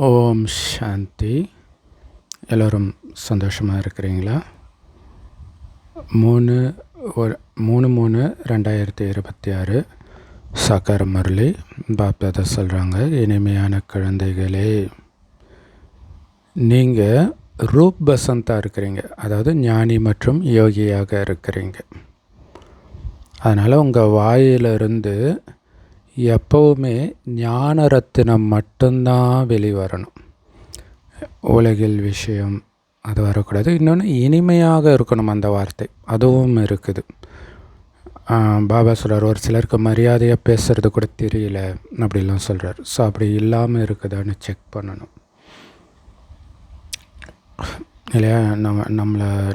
ஓம் சாந்தி. எல்லோரும் சந்தோஷமாக இருக்கிறீங்களா? 3/3/2026 சாக்கார முரளி பாப்தாதா சொல்கிறாங்க, இனிமையான குழந்தைகளே, நீங்கள் ரூப் பசந்தாக இருக்கிறீங்க, அதாவது ஞானி மற்றும் யோகியாக இருக்கிறீங்க. அதனால் உங்கள் வாயிலிருந்து எப்போவுமே ஞான ரத்தினம் மட்டும்தான் வெளிவரணும். உலகில் விஷயம் அது வரக்கூடாது. இன்னொன்று இனிமையாக இருக்கணும் அந்த வார்த்தை, அதுவும் இருக்குது. பாபா சொல்கிறார், ஒரு சிலருக்கு மரியாதையாக பேசுகிறது கூட தெரியல அப்படிலாம் சொல்கிறார். ஸோ அப்படி இல்லாமல் இருக்குதான்னு செக் பண்ணணும் இல்லையா?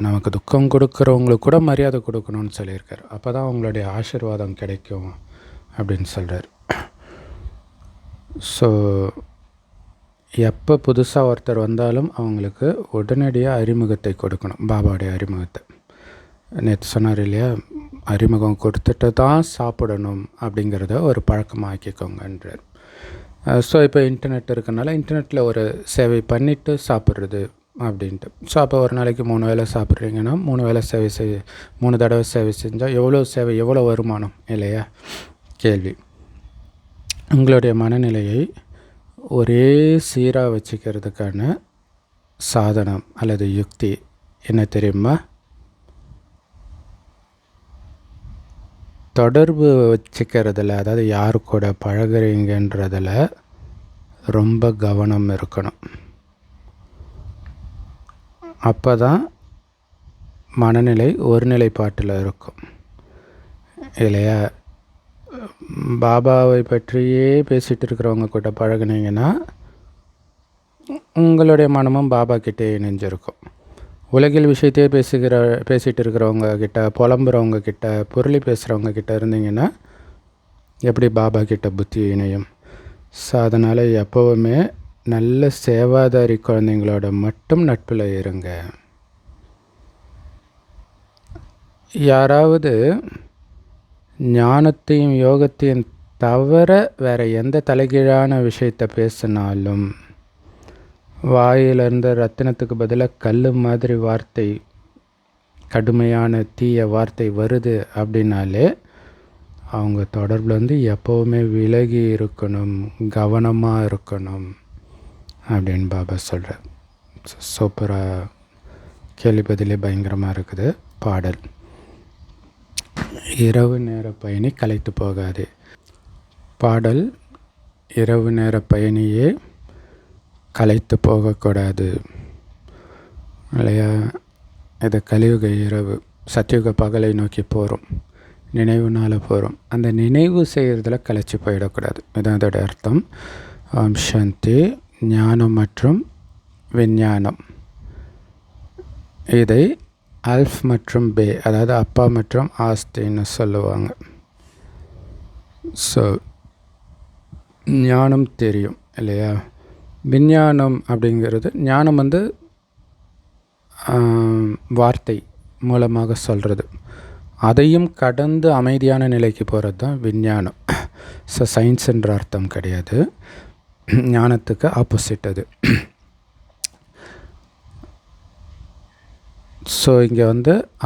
நமக்கு துக்கம் கொடுக்குறவங்களுக்கு கூட மரியாதை கொடுக்கணும்னு சொல்லியிருக்கார். அப்போ தான் அவங்களுடைய ஆசீர்வாதம் கிடைக்கும் அப்படின்னு சொல்கிறார். ஸோ எப்போ புதுசாக ஒருத்தர் வந்தாலும் அவங்களுக்கு உடனடியாக அறிமுகத்தை கொடுக்கணும், பாபாவுடைய அறிமுகத்தை. நேற்று சொன்னார் இல்லையா, அறிமுகம் கொடுத்துட்டு தான் சாப்பிடணும் அப்படிங்கிறத ஒரு பழக்கமாக்கிக்கோங்கன்றார். ஸோ இப்போ இன்டர்நெட் இருக்கனால இன்டர்நெட்டில் ஒரு சேவை பண்ணிவிட்டு சாப்பிட்றது அப்படின்ட்டு. ஸோ அப்போ ஒரு நாளைக்கு 3 வேளை சாப்பிட்றீங்கன்னா 3 வேளை சேவை 3 தடவை சேவை செஞ்சால் எவ்வளோ சேவை, எவ்வளோ வருமானம் இல்லையா? கேள்வி. உங்களுடைய மனநிலையை ஒரே சீராக வச்சுக்கிறதுக்கான சாதனம் அல்லது யுக்தி என்ன தெரியுமா? தொடர்பு வச்சுக்கிறதுல, அதாவது யார் கூட பழகுறீங்கன்றதில் ரொம்ப கவனம் இருக்கணும். அப்போ தான் மனநிலை ஒருநிலைப்பாட்டில் இருக்கும் இல்லையா? பாபாவை பற்றியே பேசிகிட்டு இருக்கிறவங்க கூட பழகுனீங்கன்னா உங்களுடைய மனமும் பாபா கிட்டே இணைஞ்சிருக்கும். உலகில் விஷயத்தையே பேசிகிட்டு இருக்கிறவங்க கிட்ட, புலம்புறவங்க கிட்ட, பொருளி பேசுகிறவங்க கிட்ட இருந்தீங்கன்னா எப்படி பாபா கிட்ட புத்தி இணையும்? ஸோ அதனால் எப்போவுமே நல்ல சேவாதாரி குழந்தைங்களோட மட்டும் நட்பில் இருங்க. யாராவது ஞானத்தையும் யோகத்தையும் தவிர வேறு எந்த தலைகீழான விஷயத்தை பேசினாலும் வாயிலிருந்த ரத்தினத்துக்கு பதிலாக கல் மாதிரி வார்த்தை, கடுமையான தீய வார்த்தை வருது அப்படின்னாலே அவங்க தொடர்பில் எப்போவுமே விலகி இருக்கணும், கவனமாக இருக்கணும் அப்படின்னு பாபா சொல்கிறார். சூப்பராக கேள்வி பதிலே பயங்கரமாக இருக்குது. பாடல். இரவு நேர பயணி களைத்து போகாது. பாடல். இரவு நேர பயணியே களைத்து போகக்கூடாது இல்லையா? இது கலியுக இரவு, சத்தியுக பகலை நோக்கி போகிறோம், நினைவுனால் போகிறோம். அந்த நினைவு செய்கிறதுல களைச்சி போயிடக்கூடாது, இதுதான் அதோடைய அர்த்தம். ஓம் சாந்தி. ஞானம் மற்றும் விஞ்ஞானம், இதை அல்ஃப் மற்றும் பே, அதாவது அப்பா மற்றும் ஆஸ்தின்னு சொல்லுவாங்க. ஸோ ஞானம் தெரியும் இல்லையா? விஞ்ஞானம் அப்படிங்கிறது, ஞானம் வார்த்தை மூலமாக சொல்கிறது, அதையும் கடந்து அமைதியான நிலைக்கு போகிறது தான் விஞ்ஞானம். ஸோ சயின்ஸுன்ற அர்த்தம் கிடையாது, ஞானத்துக்கு ஆப்போசிட் அது. ஸோ இங்கே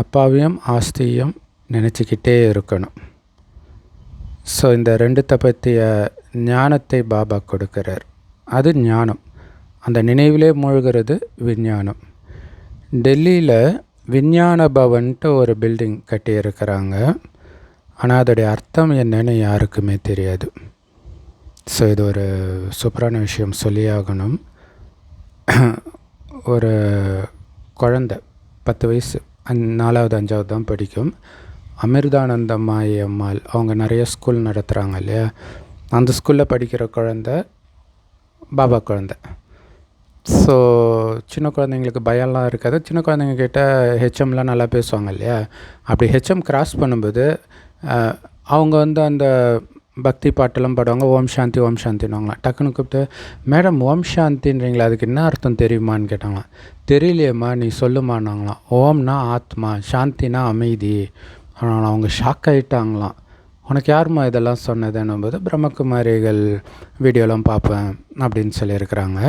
அப்பாவையும் ஆஸ்தியும் நினச்சிக்கிட்டே இருக்கணும். ஸோ இந்த ரெண்டுத்தை பற்றிய ஞானத்தை பாபா கொடுக்குறார், அது ஞானம். அந்த நினைவிலே மூழ்கிறது விஞ்ஞானம். டெல்லியில் விஞ்ஞான பவன்ட்டு ஒரு பில்டிங் கட்டியிருக்கிறாங்க. ஆனால் அதோடைய அர்த்தம் என்னன்னு யாருக்குமே தெரியாது. ஸோ இது ஒரு சூப்பரான விஷயம் சொல்லியாகணும். ஒரு குழந்தை 10 வயசு, 4வது 5வது தான் படிக்கும், அமிர்தானந்தமாயி அம்மாள், அவங்க நிறைய ஸ்கூல் நடத்துகிறாங்க இல்லையா? அந்த ஸ்கூலில் படிக்கிற குழந்தை பாபா குழந்தை. ஸோ சின்ன குழந்தைங்களுக்கு பயம்லாம் இருக்காது. சின்ன குழந்தைங்க கிட்ட ஹெச்எம்லாம் நல்லா பேசுவாங்க இல்லையா? அப்படி ஹெச்எம் கிராஸ் பண்ணும்போது அவங்க அந்த பக்தி பாட்டெல்லாம் பாடுவாங்க, ஓம் சாந்தி ஓம் சாந்தின்னுவாங்களாம். டக்குன்னு கூப்பிட்டு, மேடம் ஓம் சாந்தின்றீங்களா, அதுக்கு என்ன அர்த்தம் தெரியுமான்னு கேட்டாங்களாம். தெரியலையம்மா, நீ சொல்லுமான்னாங்களாம். ஓம்னா ஆத்மா, சாந்தினா அமைதி. ஆனால் அவங்க ஷாக் ஆகிட்டாங்களாம். உனக்கு யாரும்மா இதெல்லாம் சொன்னதுன்னும் போது பிரம்மகுமாரிகள் வீடியோலாம் பார்ப்பேன் அப்படின்னு சொல்லியிருக்கிறாங்க.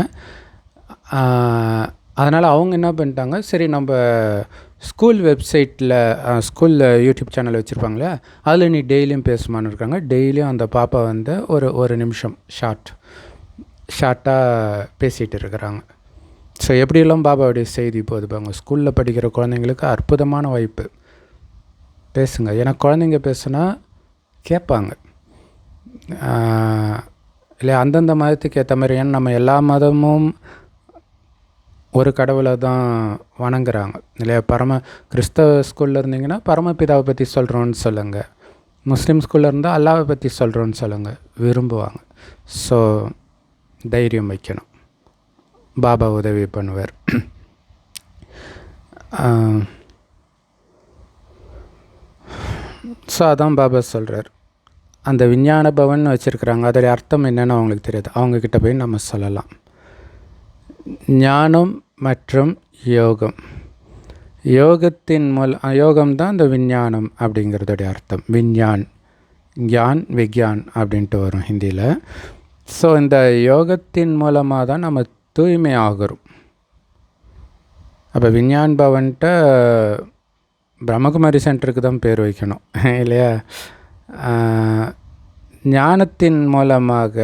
அதனால் அவங்க என்ன பண்ணிட்டாங்க, சரி நம்ம ஸ்கூல் வெப்சைட்டில் ஸ்கூலில் யூடியூப் சேனல் வச்சுருப்பாங்களே, அதில் நீ டெய்லியும் பேசுமான்னு இருக்காங்க. டெய்லியும் அந்த பாப்பா வந்து ஒரு நிமிஷம் ஷார்ட்டாக பேசிகிட்டு இருக்கிறாங்க. ஸோ எப்படியெல்லாம் பாபாவுடைய செய்தி போகுது பாருங்க. ஸ்கூலில் படிக்கிற குழந்தைங்களுக்கு அற்புதமான வாய்ப்பு. பேசுங்க, ஏன்னா குழந்தைங்க பேசுனா கேட்பாங்க இல்லையா. அந்தந்த மதத்துக்கு ஏற்ற மாதிரி, ஏன்னா நம்ம எல்லா மதமும் ஒரு கடவுளை தான் வணங்குறாங்க இல்லையா. கிறிஸ்தவ ஸ்கூலில் இருந்தீங்கன்னா பரமபிதாவை பற்றி சொல்கிறோன்னு சொல்லுங்கள். முஸ்லீம் ஸ்கூலில் இருந்தால் அல்லாவை பற்றி சொல்கிறோன்னு சொல்லுங்கள், விரும்புவாங்க. ஸோ தைரியம் வைக்கணும், பாபா உதவி பண்ணுவார். ஸோ அதான் பாபா சொல்கிறார். அந்த விஞ்ஞான பவன் வச்சுருக்குறாங்க, அதோடைய அர்த்தம் என்னென்னு அவங்களுக்கு தெரியாது. அவங்கக்கிட்ட போய் நம்ம சொல்லலாம். ஞானம் மற்றும் யோகம், யோகத்தின் யோகம்தான் இந்த விஞ்ஞானம் அப்படிங்கிறதுடைய அர்த்தம். கியான் விக்யான் அப்படின்ட்டு வரும் ஹிந்தியில். ஸோ இந்த யோகத்தின் மூலமாக தான் நம்ம தூய்மை ஆகிறோம். அப்போ விஞ்ஞான் பவன்ட்ட பிரம்மகுமாரி சென்டருக்கு தான் பேர் வைக்கணும் இல்லையா. ஞானத்தின் மூலமாக,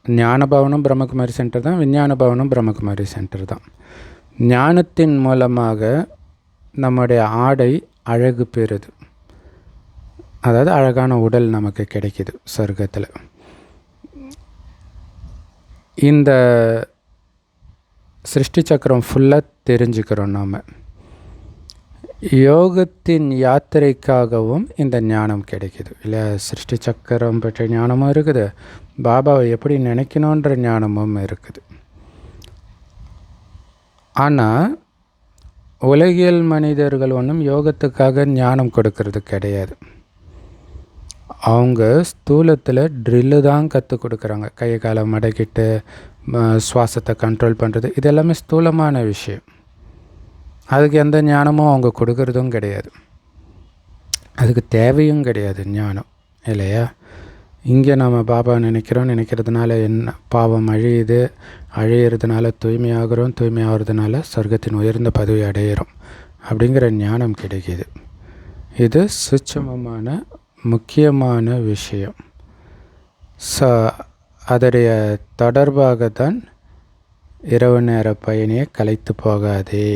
ஞான பவனும் பிரம்மகுமாரி சென்டர் தான், விஞ்ஞான பவனும் பிரம்மகுமாரி சென்டர் தான். ஞானத்தின் மூலமாக நம்முடைய ஆடை அழகு பெறுது, அதாவது அழகான உடல் நமக்கு கிடைக்கிது சொர்க்கத்தில். இந்த சிருஷ்டி சக்கரம் ஃபுல்லாக தெரிஞ்சுக்கிறோம் நாம். யோகத்தின் யாத்திரைக்காகவும் இந்த ஞானம் கிடைக்கிது இல்லை. சிருஷ்டி சக்கரம் பற்றிய ஞானமும் இருக்குது, பாபாவை எப்படி நினைக்கணுன்ற ஞானமும் இருக்குது. ஆனால் உலகியல் மனிதர்கள் ஒன்றும் யோகத்துக்காக ஞானம் கொடுக்கறது கிடையாது. அவங்க ஸ்தூலத்தில் ட்ரில்லு தான் கற்றுக் கொடுக்குறாங்க. கை காலை மடக்கிட்டு சுவாசத்தை கண்ட்ரோல் பண்ணுறது, இது எல்லாமே ஸ்தூலமான விஷயம். அதுக்கு எந்த ஞானமும் அவங்க கொடுக்கறதும் கிடையாது, அதுக்கு தேவையும் கிடையாது ஞானம் இல்லையா. இங்கே நம்ம பாபா நினைக்கிறதுனால என்ன பாவம் அழியிறதுனால தூய்மையாகிறோம், தூய்மையாகிறதுனால சொர்க்கத்தின் உயர்ந்த பதவி அடையிறோம் அப்படிங்கிற ஞானம் கிடைக்கிது. இது சூட்சமமான முக்கியமான விஷயம். ஸோ அதோடைய தொடர்பாகத்தான் இரவு நேர பயணியை கலைத்து போகாதே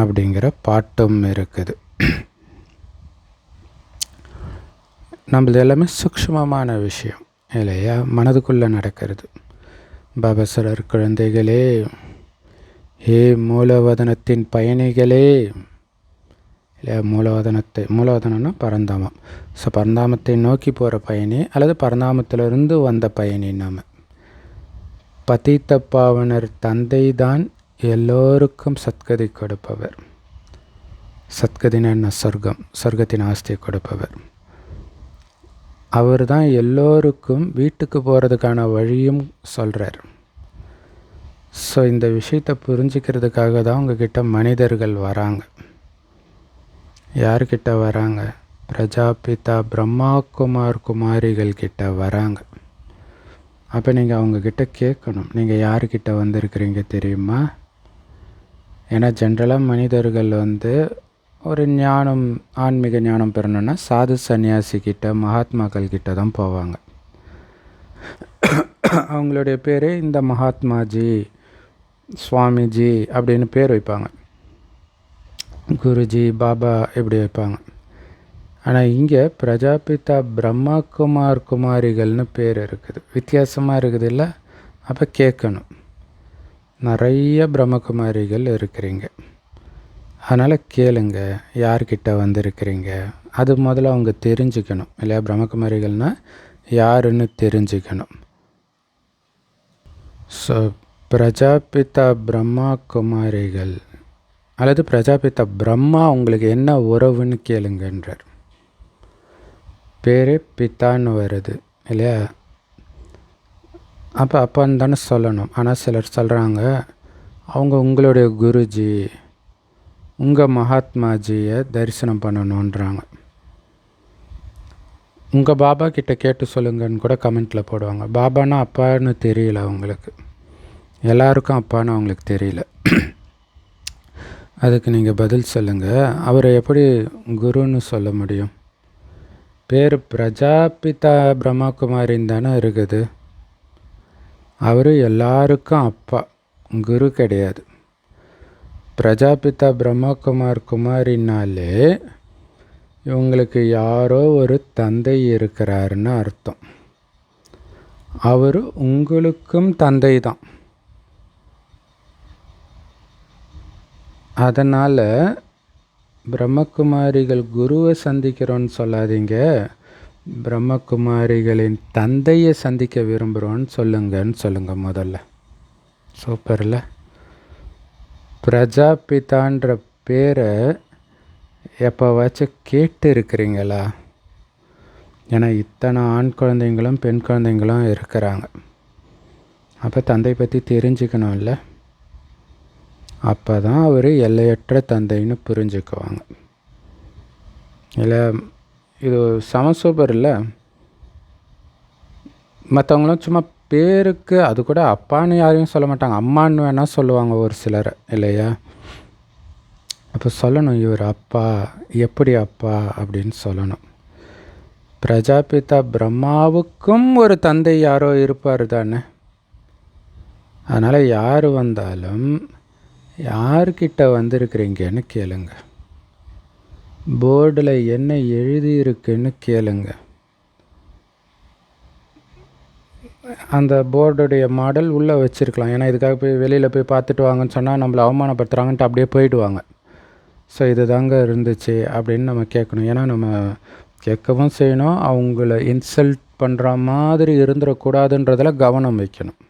அப்படிங்கிற பாட்டும் இருக்குது. நம்மளது எல்லாமே சூக்ஷ்மமான விஷயம் இல்லையா, மனதுக்குள்ளே நடக்கிறது. பாபா சொல்றார், குழந்தைகளே, ஏ மூலவதனத்தின் பயணிகளே இல்லையா. மூலவதனம்னா பரந்தாமம். ஸோ பரந்தாமத்தை நோக்கி போகிற பயணி அல்லது பரந்தாமத்திலிருந்து வந்த பயணி. நாம் பதித்த பாவனர் தந்தை தான் எல்லோருக்கும் சத்கதி கொடுப்பவர். சத்கதினா என்ன? சொர்க்கத்தின் ஆஸ்தியை கொடுப்பவர். அவர் தான் எல்லோருக்கும் வீட்டுக்கு போகிறதுக்கான வழியும் சொல்கிறார். ஸோ இந்த விஷயத்தை புரிஞ்சுக்கிறதுக்காக தான் உங்ககிட்ட மனிதர்கள் வராங்க. யார்கிட்ட வராங்க? பிரஜாபிதா பிரம்மா குமாரிகள் கிட்ட வராங்க. அப்போ நீங்கள் அவங்கக்கிட்ட கேட்கணும், நீங்கள் யார்கிட்ட வந்திருக்கிறீங்க தெரியுமா? ஏன்னா ஜென்ரலாக மனிதர்கள் ஒரு ஞானம், ஆன்மீக ஞானம் பெறணுன்னா சாது சன்னியாசிக்கிட்ட, மகாத்மாக்கள் கிட்ட தான் போவாங்க. அவங்களுடைய பேரே இந்த மகாத்மாஜி, சுவாமிஜி அப்படின்னு பேர் வைப்பாங்க. குருஜி, பாபா இப்படி வைப்பாங்க. ஆனால் இங்கே பிரஜாபிதா பிரம்மா குமாரிகள்னு பேர் இருக்குது. வித்தியாசமாக இருக்குது இல்லை? அப்போ கேட்கணும், நிறைய பிரம்மகுமாரிகள் இருக்கிறீங்க, அதனால் கேளுங்க யார்கிட்ட வந்திருக்கிறீங்க. அது முதல்ல அவங்க தெரிஞ்சுக்கணும் இல்லையா. பிரம்மகுமாரிகள்னால் யாருன்னு தெரிஞ்சுக்கணும். ஸோ பிரஜாபிதா பிரம்மா குமாரிகள் அல்லது பிரஜாபிதா பிரம்மா உங்களுக்கு என்ன உறவுன்னு கேளுங்கன்றார். பேரே பித்தான்னு வருது இல்லையா. அப்போ அப்பான்னு தானே சொல்லணும். ஆனால் சிலர் சொல்கிறாங்க அவங்க உங்களுடைய குருஜி, உங்கள் மகாத்மாஜியை தரிசனம் பண்ணணுன்றாங்க. உங்கள் பாபா கிட்ட கேட்டு சொல்லுங்கன்னு கூட கமெண்ட்டில் போடுவாங்க. பாபானா அப்பான்னு தெரியல அவங்களுக்கு, எல்லாருக்கும் அப்பான்னு அவங்களுக்கு தெரியல. அதுக்கு நீங்கள் பதில் சொல்லுங்கள். அவரை எப்படி குருன்னு சொல்ல முடியும்? பேர் பிரஜாபிதா பிரம்மாகுமாரின்னு தானே இருக்குது. அவர் எல்லாருக்கும் அப்பா, குரு கிடையாது. பிரஜாபிதா குமாரினாலே இவங்களுக்கு யாரோ ஒரு தந்தை இருக்கிறாருன்னு அர்த்தம். அவர் உங்களுக்கும் தந்தை தான். அதனால் பிரம்மகுமாரிகள் குருவை சந்திக்கிறோன்னு சொல்லாதீங்க, பிரம்மகுமாரிகளின் தந்தையை சந்திக்க விரும்புகிறோன்னு சொல்லுங்கன்னு சொல்லுங்கள் முதல்ல. சூப்பரில். பிரஜாபிதான்ற பேரை எப்போவாச்சும் கேட்டு இருக்கிறீங்களா? ஏன்னா இத்தனை ஆண் குழந்தைங்களும் பெண் குழந்தைங்களும் இருக்கிறாங்க. அப்போ தந்தை பற்றி தெரிஞ்சுக்கணும்ல. அப்போ தான் அவர் எல்லையற்ற தந்தைன்னு புரிஞ்சுக்குவாங்க. இல்லை இது சமசூப்பர் இல்லை. மற்றவங்களும் சும்மா பேருக்கு, அது கூட அப்பான்னு யாரையும் சொல்ல மாட்டாங்க, அம்மான்னு வேணால் சொல்லுவாங்க ஒரு சிலர் இல்லையா? அப்போ சொல்லணும் இவர் அப்பா, எப்படி அப்பா அப்படின்னு சொல்லணும். பிரஜாபிதா பிரம்மாவுக்கும் ஒரு தந்தை யாரோ இருப்பார் தானே. அதனால் யார் வந்தாலும் யார்கிட்ட வந்திருக்கிறீங்கன்னு கேளுங்க, போர்டில் என்ன எழுதியிருக்குன்னு கேளுங்க. அந்த போர்டுடைய மாடல் உள்ளே வச்சுருக்கலாம். ஏன்னா இதுக்காக போய் வெளியில் போய் பார்த்துட்டு வாங்கன்னு சொன்னால் நம்மளை அவமானப்படுத்துகிறாங்கன்ட்டு அப்படியே போயிடுவாங்க. ஸோ இது தாங்க இருந்துச்சு அப்படின்னு நம்ம கேட்கணும். ஏன்னா நம்ம கேட்கவும் செய்யணும், அவங்கள இன்சல்ட் பண்ணுற மாதிரி இருந்துடக்கூடாதுன்றதில் கவனம் வைக்கணும்.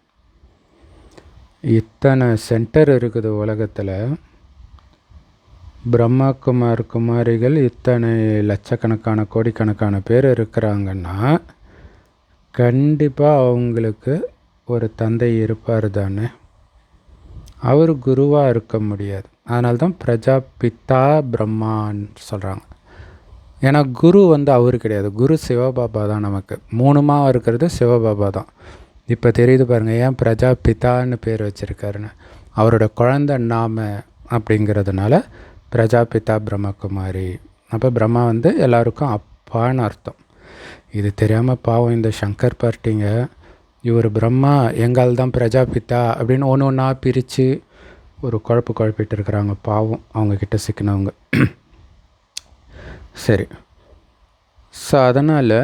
இத்தனை சென்டர் இருக்குது உலகத்தில், குமாரிகள் இத்தனை லட்சக்கணக்கான கோடிக்கணக்கான பேர் இருக்கிறாங்கன்னா கண்டிப்பாக அவங்களுக்கு ஒரு தந்தை இருப்பார் தானே. அவர் குருவாக இருக்க முடியாது. அதனால தான் பிரஜாபிதா பிரம்மான்னு சொல்கிறாங்க. ஏன்னா குரு அவர் கிடையாது, குரு சிவபாபா தான். நமக்கு மூணுமாக இருக்கிறது சிவபாபா தான். இப்போ தெரியுது பாருங்கள் ஏன் பிரஜாபிதான்னு பேர் வச்சுருக்காருன்னு. அவரோட குழந்தை நாம அப்படிங்கிறதுனால பிரஜாபிதா பிரம்மகுமாரி. அப்போ பிரம்மா எல்லாருக்கும் அப்பான்னு அர்த்தம். இது தெரியாமல் பாவம் இந்த சங்கர் பார்ட்டிங்க இவர் பிரம்மா எங்கால் தான் பிரஜாபிதா அப்படின்னு ஒன்று ஒன்றா பிரித்து ஒரு குழப்பிட்டு இருக்கிறாங்க. பாவம் அவங்கக்கிட்ட சிக்கினவங்க. சரி, ஸோ அதனால்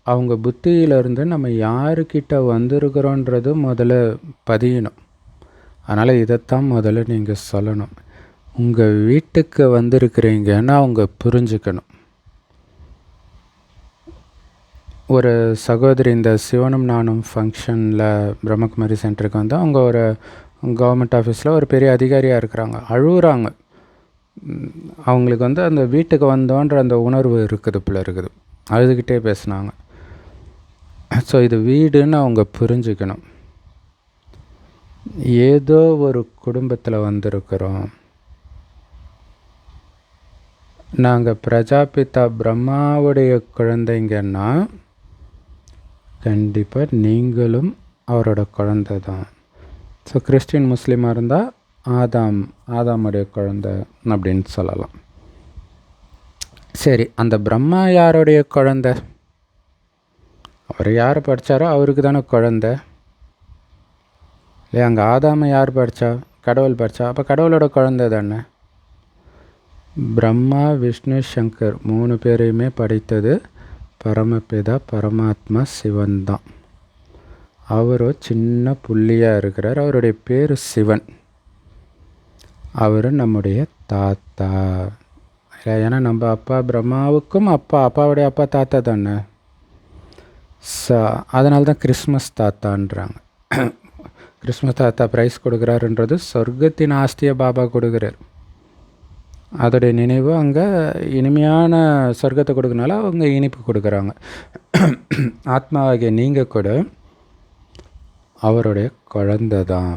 அவங்க புத்தியிலேருந்து நம்ம யாருக்கிட்ட வந்திருக்கிறோன்றது முதல்ல பதியணும். அதனால் இதைத்தான் முதல்ல நீங்கள் சொல்லணும். உங்கள் வீட்டுக்கு வந்திருக்கிறீங்கன்னு அவங்க புரிஞ்சுக்கணும். ஒரு சகோதரி இந்த சிவனும் நானும் ஃபங்க்ஷனில் பிரம்மகுமாரி சென்டருக்கு அவங்க ஒரு கவர்மெண்ட் ஆஃபீஸில் ஒரு பெரிய அதிகாரியாக இருக்கிறாங்க. அழுகுறாங்க. அவங்களுக்கு அந்த வீட்டுக்கு வந்தோன்ற அந்த உணர்வு இருக்குது. அழுதுகிட்டே பேசுனாங்க. ஸோ இது வீடுன்னு அவங்க புரிஞ்சுக்கணும். ஏதோ ஒரு குடும்பத்தில் வந்திருக்கிறோம். நாங்கள் பிரஜாபிதா பிரம்மாவுடைய குழந்தைங்கன்னா கண்டிப்பாக நீங்களும் அவரோட குழந்தை தான். ஸோ கிறிஸ்டின் முஸ்லீமாக இருந்தால் ஆதாமுடைய குழந்தை அப்படின்னு சொல்லலாம். சரி, அந்த பிரம்மா யாருடைய குழந்தை? அவர் யார் படித்தாரோ அவருக்கு தானே குழந்தை இல்லையா? அங்கே ஆதாமை யார் படித்தா? கடவுள் படித்தா. அப்போ கடவுளோட குழந்தை தானே. பிரம்மா விஷ்ணு சங்கர் 3 பேரையுமே படைத்தது பரமபிதா பரமாத்மா சிவன் தான். அவர் சின்ன புள்ளியாக இருக்கிறார். அவருடைய பேர் சிவன். அவர் நம்முடைய தாத்தா. ஏன்னா நம்ம அப்பா பிரம்மாவுக்கும் அப்பாவுடைய அப்பா தாத்தா தானே. அதனால தான் கிறிஸ்மஸ் தாத்தான்றாங்க. கிறிஸ்மஸ் தாத்தா ப்ரைஸ் கொடுக்குறாருன்றது சொர்க்கத்தின் ஆஸ்தியை பாபா கொடுக்குறார். அதோடைய நினைவு அங்கே இனிமையான சொர்க்கத்தை கொடுக்கறனால அவங்க இனிப்பு கொடுக்குறாங்க. ஆத்மாவாகிய நீங்கள் கூட அவருடைய குழந்தை தான்.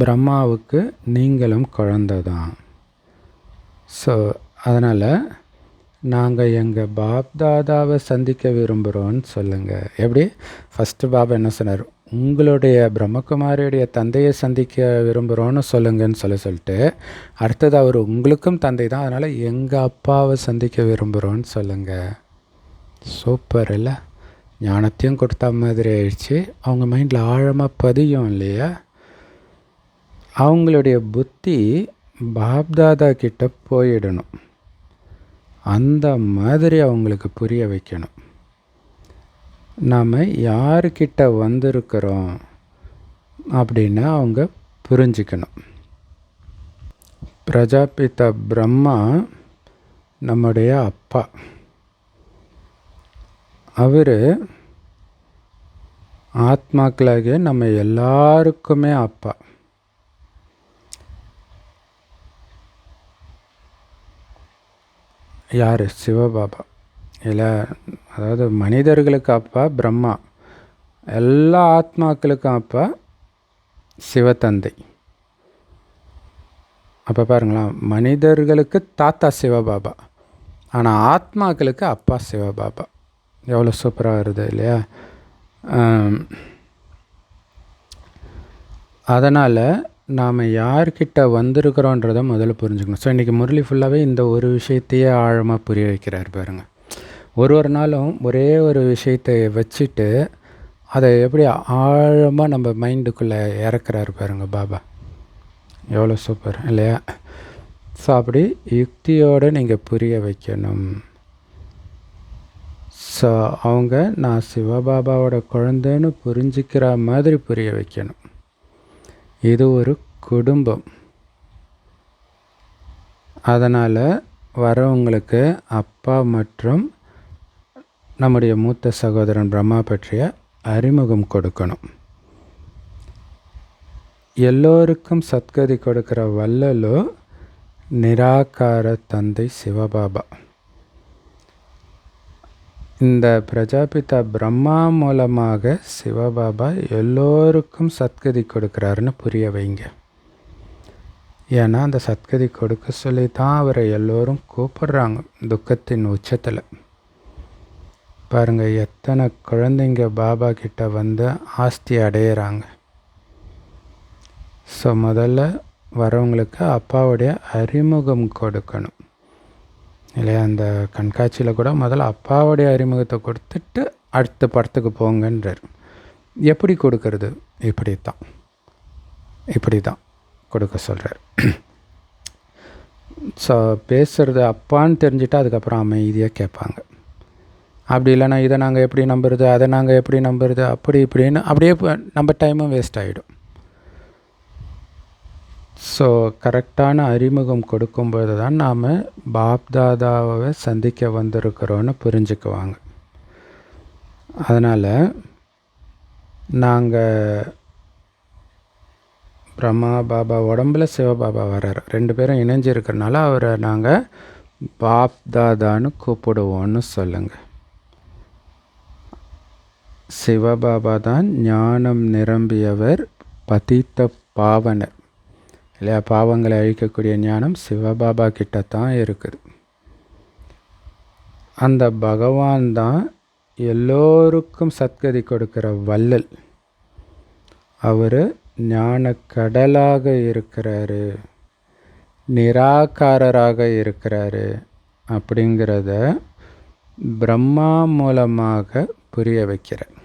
பிரம்மாவுக்கு நீங்களும் குழந்தை தான். ஸோ அதனால் நாங்கள் எங்கள் பாப்தாதாவை சந்திக்க விரும்புகிறோன்னு சொல்லுங்கள். எப்படி? ஃபஸ்ட்டு பாபா என்ன சொன்னார்? உங்களுடைய பிரம்மகுமாரியுடைய தந்தையை சந்திக்க விரும்புகிறோன்னு சொல்லுங்கன்னு சொல்லிட்டு அடுத்தது அவர் உங்களுக்கும் தந்தை தான், அதனால் எங்கள் அப்பாவை சந்திக்க விரும்புகிறோன்னு சொல்லுங்கள். சூப்பர் இல்லை? ஞானத்தையும் கொடுத்தா மாதிரி ஆயிடுச்சு. அவங்க மைண்டில் ஆழமாக பதியும் இல்லையா? அவங்களுடைய புத்தி பாப்தாதா கிட்ட போயிடணும். அந்த மாதிரி அவங்களுக்கு புரிய வைக்கணும். நாம் யாருக்கிட்ட வந்திருக்கிறோம் அப்படின்னு அவங்க புரிஞ்சுக்கணும். பிரஜாபிதா பிரம்மா நம்முடைய அப்பா. அவர் ஆத்மாக்களாகிய நம்ம எல்லாருக்குமே அப்பா. யார்? சிவபாபா. இல்லை, அதாவது மனிதர்களுக்கு அப்பா பிரம்மா, எல்லா ஆத்மாக்களுக்கும் அப்பா சிவத்தந்தை. அப்போ பாருங்களேன், மனிதர்களுக்கு தாத்தா சிவபாபா, ஆனால் ஆத்மாக்களுக்கு அப்பா சிவபாபா. எவ்வளோ சூப்பராக வருது இல்லையா? அதனால் நாம் யார்கிட்ட வந்திருக்கிறோன்றதை முதல்ல புரிஞ்சுக்கணும். ஸோ இன்றைக்கி முரளி ஃபுல்லாகவே இந்த ஒரு விஷயத்தையே ஆழமாக புரிய வைக்கிறார் பாருங்கள். ஒரு நாளும் ஒரே ஒரு விஷயத்தை வச்சுட்டு அதை எப்படி ஆழமாக நம்ம மைண்டுக்குள்ளே இறக்குறாரு பாருங்கள் பாபா. எவ்வளோ சூப்பர் இல்லையா? ஸோ அப்படி யுக்தியோடு நீங்கள் புரிய வைக்கணும். ஸோ அவங்க நான் சிவபாபாவோட குழந்தைன்னு புரிஞ்சிக்கிற மாதிரி புரிய வைக்கணும். இது ஒரு குடும்பம். அதனால் வரவங்களுக்கு அப்பா மற்றும் நம்முடைய மூத்த சகோதரன் பிரம்மா பற்றிய அறிமுகம் கொடுக்கணும். எல்லோருக்கும் சத்கதி கொடுக்கிற வல்லலோ நிராகார தந்தை சிவபாபா. இந்த பிரஜாபிதா பிரம்மா மூலமாக சிவபாபா எல்லோருக்கும் சத்கதி கொடுக்குறாருன்னு புரிய வைங்க. ஏன்னா அந்த சத்கதி கொடுக்க சொல்லி தான் அவரை எல்லோரும் கூப்பிடுறாங்க. துக்கத்தின் உச்சத்தில் பாருங்கள், எத்தனை குழந்தைங்க பாபா கிட்ட வந்து ஆஸ்தி அடையிறாங்க. ஸோ முதல்ல வரவங்களுக்கு அப்பாவுடைய அறிமுகம் கொடுக்கணும் இல்லையா? அந்த கண்காட்சியில் கூட முதல்ல அப்பாவுடைய அறிமுகத்தை கொடுத்துட்டு அடுத்த படத்துக்கு போங்கன்றார். எப்படி கொடுக்கறது? இப்படி தான் கொடுக்க சொல்கிறார். ஸோ பேசுகிறது அப்பான்னு தெரிஞ்சுட்டா அதுக்கப்புறம் அமைதியாக கேட்பாங்க. அப்படி இல்லைனா இதை நாங்கள் எப்படி நம்புறது, அதை நாங்கள் எப்படி நம்புறது, அப்படி இப்படின்னு அப்படியே நம்ம டைமும் வேஸ்ட் ஆகிடும். ஸோ கரெக்டான அறிமுகம் கொடுக்கும்போது தான் நாம் பாப்தாதாவை சந்திக்க வந்திருக்கிறோன்னு புரிஞ்சுக்குவாங்க. அதனால் நாங்கள் பிரம்மா பாபா உடம்புல சிவபாபா வர்றார், 2 பேரும் இணைஞ்சிருக்கிறனால அவரை நாங்கள் பாப்தாதான்னு கூப்பிடுவோன்னு சொல்லுங்கள். சிவபாபா தான் ஞானம் நிரம்பியவர், பதித்த பாவனர் இல்லையா? பாவங்களை அழிக்கக்கூடிய ஞானம் சிவபாபா கிட்ட தான் இருக்குது. அந்த பகவான் தான் எல்லோருக்கும் சத்கதி கொடுக்கிற வள்ளல். அவர் ஞான கடலாக இருக்கிறாரு, நிராகாரராக இருக்கிறாரு அப்படிங்கிறத பிரம்மா மூலமாக புரிய வைக்கிறார்.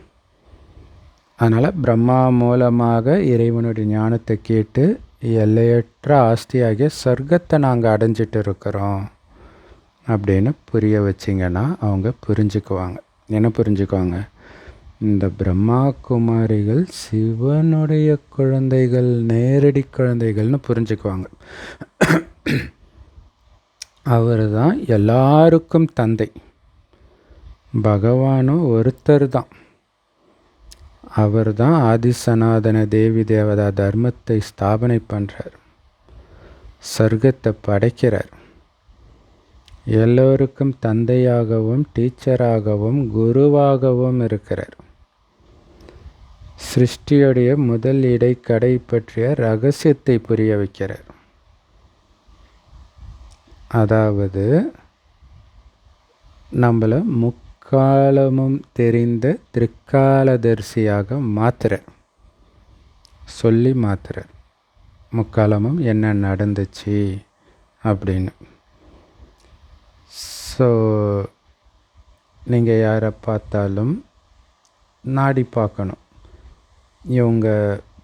அதனால் பிரம்மா மூலமாக இறைவனுடைய ஞானத்தை கேட்டு எல்லையற்ற ஆஸ்தியாகிய சொர்க்கத்தை நாங்கள் அடைஞ்சிட்டு இருக்கிறோம் அப்படின்னு புரிய வச்சிங்கன்னா அவங்க புரிஞ்சுக்குவாங்க. என்ன புரிஞ்சுக்குவாங்க? இந்த பிரம்மா குமாரிகள் சிவனுடைய குழந்தைகள், நேரடி குழந்தைகள்னு புரிஞ்சுக்குவாங்க. அவர் தான் எல்லாருக்கும் தந்தை. பகவானும் ஒருத்தர் தான். அவர் தான் ஆதிசனாதன தேவி தேவதா தர்மத்தை ஸ்தாபனை பண்ணுறார், சொர்க்கத்தை படைக்கிறார். எல்லோருக்கும் தந்தையாகவும் டீச்சராகவும் குருவாகவும் இருக்கிறார். சிருஷ்டியுடைய முதல் இடைக்கடை பற்றிய ரகசியத்தை புரிய வைக்கிறார். அதாவது நம்மளை முக்காலமும் தெரிந்த திரிகாலதரிசியாக மாத்துறார், சொல்லி மாத்துறார். முக்காலமும் என்ன நடந்துச்சு அப்படின்னு. ஸோ நீங்கள் யாரை பார்த்தாலும் நாடி பார்க்கணும், இவங்க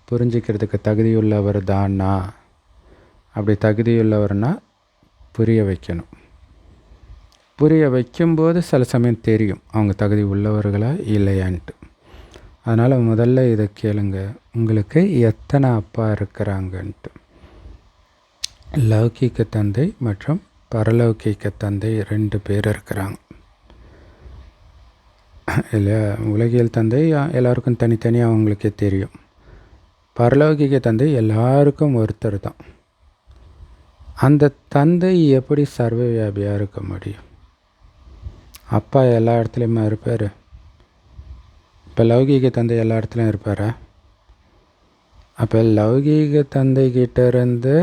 புரிஞ்சிக்கிறதுக்கு தகுதியுள்ளவர் தானா. அப்படி தகுதியுள்ளவர்னா புரிய வைக்கணும். புரிய வைக்கும்போது சில சமயம் தெரியும் அவங்க தகுதி உள்ளவர்களா இல்லையான்ட்டு. அதனால் முதல்ல இதை கேளுங்க, உங்களுக்கு எத்தனை அப்பா இருக்கிறாங்கன்ட்டு. லௌகிக தந்தை மற்றும் பரலௌகிக தந்தை 2 பேர் இருக்கிறாங்க இல்லையா. உலகியல் தந்தை எல்லாருக்கும் தனித்தனியாக அவங்களுக்கே தெரியும். பரலௌகிக தந்தை எல்லாருக்கும் ஒருத்தர் தான். அந்த தந்தை எப்படி சர்வ வியாபியாக இருக்க முடியும்? அப்பா எல்லா இடத்துலையுமா இருப்பார்? இப்போ லௌகீக தந்தை எல்லா இடத்துலையும் இருப்பாரா? அப்போ லௌகீக தந்தைக்கிட்ட இருந்து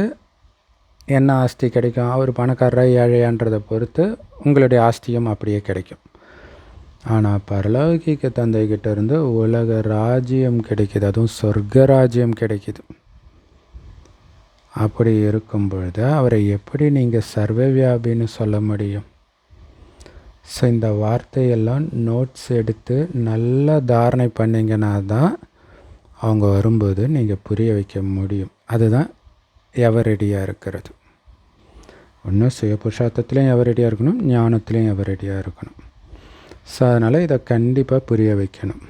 என்ன ஆஸ்தி கிடைக்கும்? அவர் பணக்காரரா ஏழையான்றதை பொறுத்து உங்களுடைய ஆஸ்தியும் அப்படியே கிடைக்கும். ஆனால் பரலௌகிக தந்தைக்கிட்ட இருந்து உலக ராஜ்யம் கிடைக்கிது, அதுவும் சொர்க்க ராஜ்யம் கிடைக்கிது. அப்படி இருக்கும் பொழுது அவரை எப்படி நீங்கள் சர்வவியாபின்னு சொல்ல முடியும்? ஸோ இந்த வார்த்தையெல்லாம் நோட்ஸ் எடுத்து நல்லா தாரணை பண்ணிங்கன்னா தான் அவங்க வரும்போது நீங்கள் புரிய வைக்க முடியும். அதுதான் எவரடியாக இருக்கிறது. ஒன்றும் சுய புருஷார்த்தத்துலேயும் எவரடியாக இருக்கணும், ஞானத்துலேயும் எவரடியாக இருக்கணும். ஸோ அதனால் இதை கண்டிப்பாக புரிய வைக்கணும்.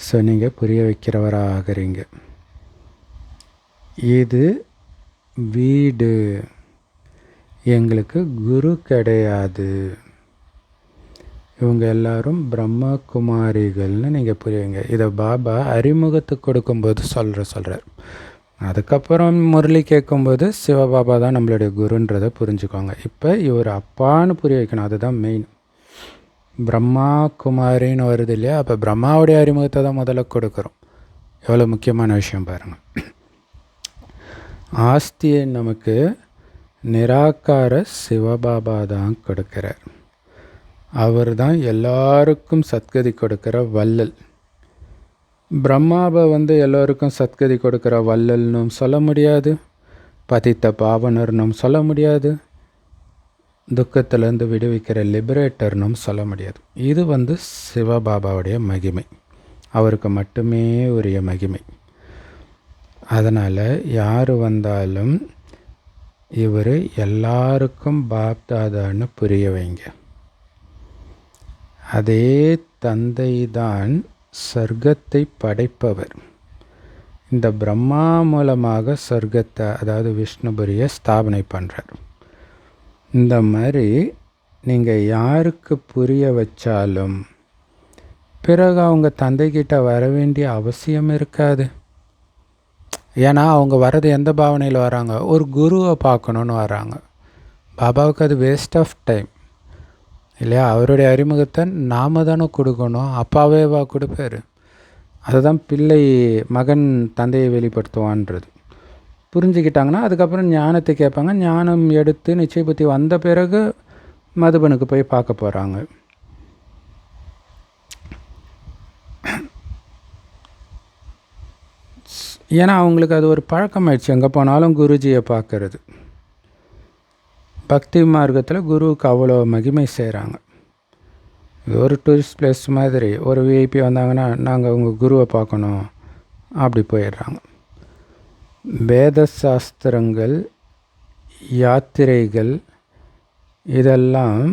ஸோ நீங்கள் புரிய வைக்கிறவராக ஆகிறீங்க. இது வீடு, எங்களுக்கு குரு கிடையாது. இவங்க எல்லாரும் பிரம்மகுமாரிகள்னு நீங்கள் புரியுங்க. இதை பாபா அறிமுகத்துக்கு கொடுக்கும்போது சொல்கிறார். அதுக்கப்புறம் முரளி கேட்கும்போது சிவபாபா தான் நம்மளுடைய குருன்றதை புரிஞ்சுக்கோங்க. இப்போ இவர் அப்பான்னு புரிய வைக்கணும், அதுதான் மெயின். பிரம்மா குமாரின்னு வருது இல்லையா, அப்போ பிரம்மாவுடைய அறிமுகத்தை தான் முதல்ல கொடுக்குறோம். எவ்வளோ முக்கியமான விஷயம் பாருங்கள். ஆஸ்தியை நமக்கு நிராகார சிவபாபா தான் கொடுக்கிறார். அவர் தான் எல்லாருக்கும் சத்கதி கொடுக்கிற வள்ளல். பிரம்மாவை எல்லோருக்கும் சத்கதி கொடுக்கிற வள்ளல்னும் சொல்ல முடியாது, பதித்த பாவனர்னும் சொல்ல முடியாது, துக்கத்திலேருந்து விடுவிக்கிற லிபரேட்டர்னும் சொல்ல முடியாது. இது சிவபாபாவுடைய மகிமை, அவருக்கு மட்டுமே உரிய மகிமை. அதனால் யார் வந்தாலும் இவர் எல்லாருக்கும் பாப்தாதான்னு புரிய வைங்க. அதே தந்தை தான் சொர்க்கத்தை படைப்பவர். இந்த பிரம்மா மூலமாக சொர்க்கத்தை, அதாவது விஷ்ணுபுரியை ஸ்தாபனை பண்ணுறார். இந்த மாதிரி நீங்கள் யாருக்கு புரிய வச்சாலும் பிறகு அவங்க தந்தைக்கிட்ட வர வேண்டிய அவசியம் இருக்காது. ஏன்னா அவங்க வர்றது எந்த பாவனையில் வராங்க? ஒரு குருவை பார்க்கணுன்னு வராங்க. பாபாவுக்கு அது வேஸ்ட் ஆஃப் டைம் இல்லையா? அவருடைய அறிமுகத்தை நாம் தானே கொடுக்கணும், அப்பாவே கொடுப்பார். அதுதான் பிள்ளை மகன் தந்தையை வெளிப்படுத்துவான்றது. புரிஞ்சுக்கிட்டாங்கன்னா அதுக்கப்புறம் ஞானத்தை கேட்பாங்க. ஞானம் எடுத்து நிச்சய புத்தி வந்த பிறகு மதுபனுக்கு போய் பார்க்க போகிறாங்க. ஏன்னா அவங்களுக்கு அது ஒரு பழக்கமாயிடுச்சு, எங்கே போனாலும் குருஜியை பார்க்கறது. பக்தி மார்க்கத்தில் குருவுக்கு அவ்வளோ மகிமை செய்கிறாங்க. இது ஒரு டூரிஸ்ட் பிளேஸ் மாதிரி. ஒரு விஐபி வந்தாங்கன்னா நாங்கள் உங்கள் குருவை பார்க்கணும் அப்படி போயிடுறாங்க. வேத சாஸ்திரங்கள், யாத்திரைகள் இதெல்லாம்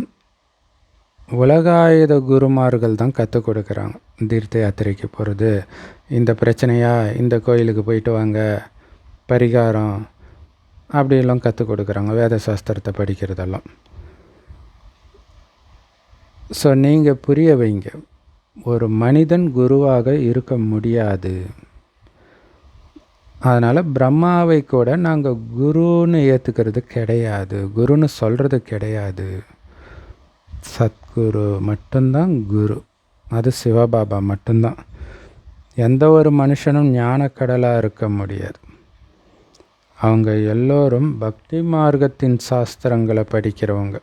உலகாயுத குருமார்கள் தான் கற்றுக் கொடுக்குறாங்க. தீர்த்த யாத்திரைக்கு போகிறது, இந்த பிரச்சனையாக இந்த கோயிலுக்கு போயிட்டு வாங்க, பரிகாரம் அப்படியெல்லாம் கற்றுக் கொடுக்குறாங்க, வேத சாஸ்திரத்தை படிக்கிறதெல்லாம். ஸோ நீங்கள் புரிய வைங்க, ஒரு மனிதன் குருவாக இருக்க முடியாது. அதனால் பிரம்மாவை கூட நாங்கள் குருன்னு ஏற்றுக்கிறது கிடையாது, குருன்னு சொல்கிறது கிடையாது. சத்குரு மட்டும்தான் குரு, அது சிவபாபா மட்டும்தான். எந்த ஒரு மனுஷனும் ஞானக்கடலாக இருக்க முடியாது. அவங்க எல்லோரும் பக்தி மார்க்கத்தின் சாஸ்திரங்களை படிக்கிறவங்க.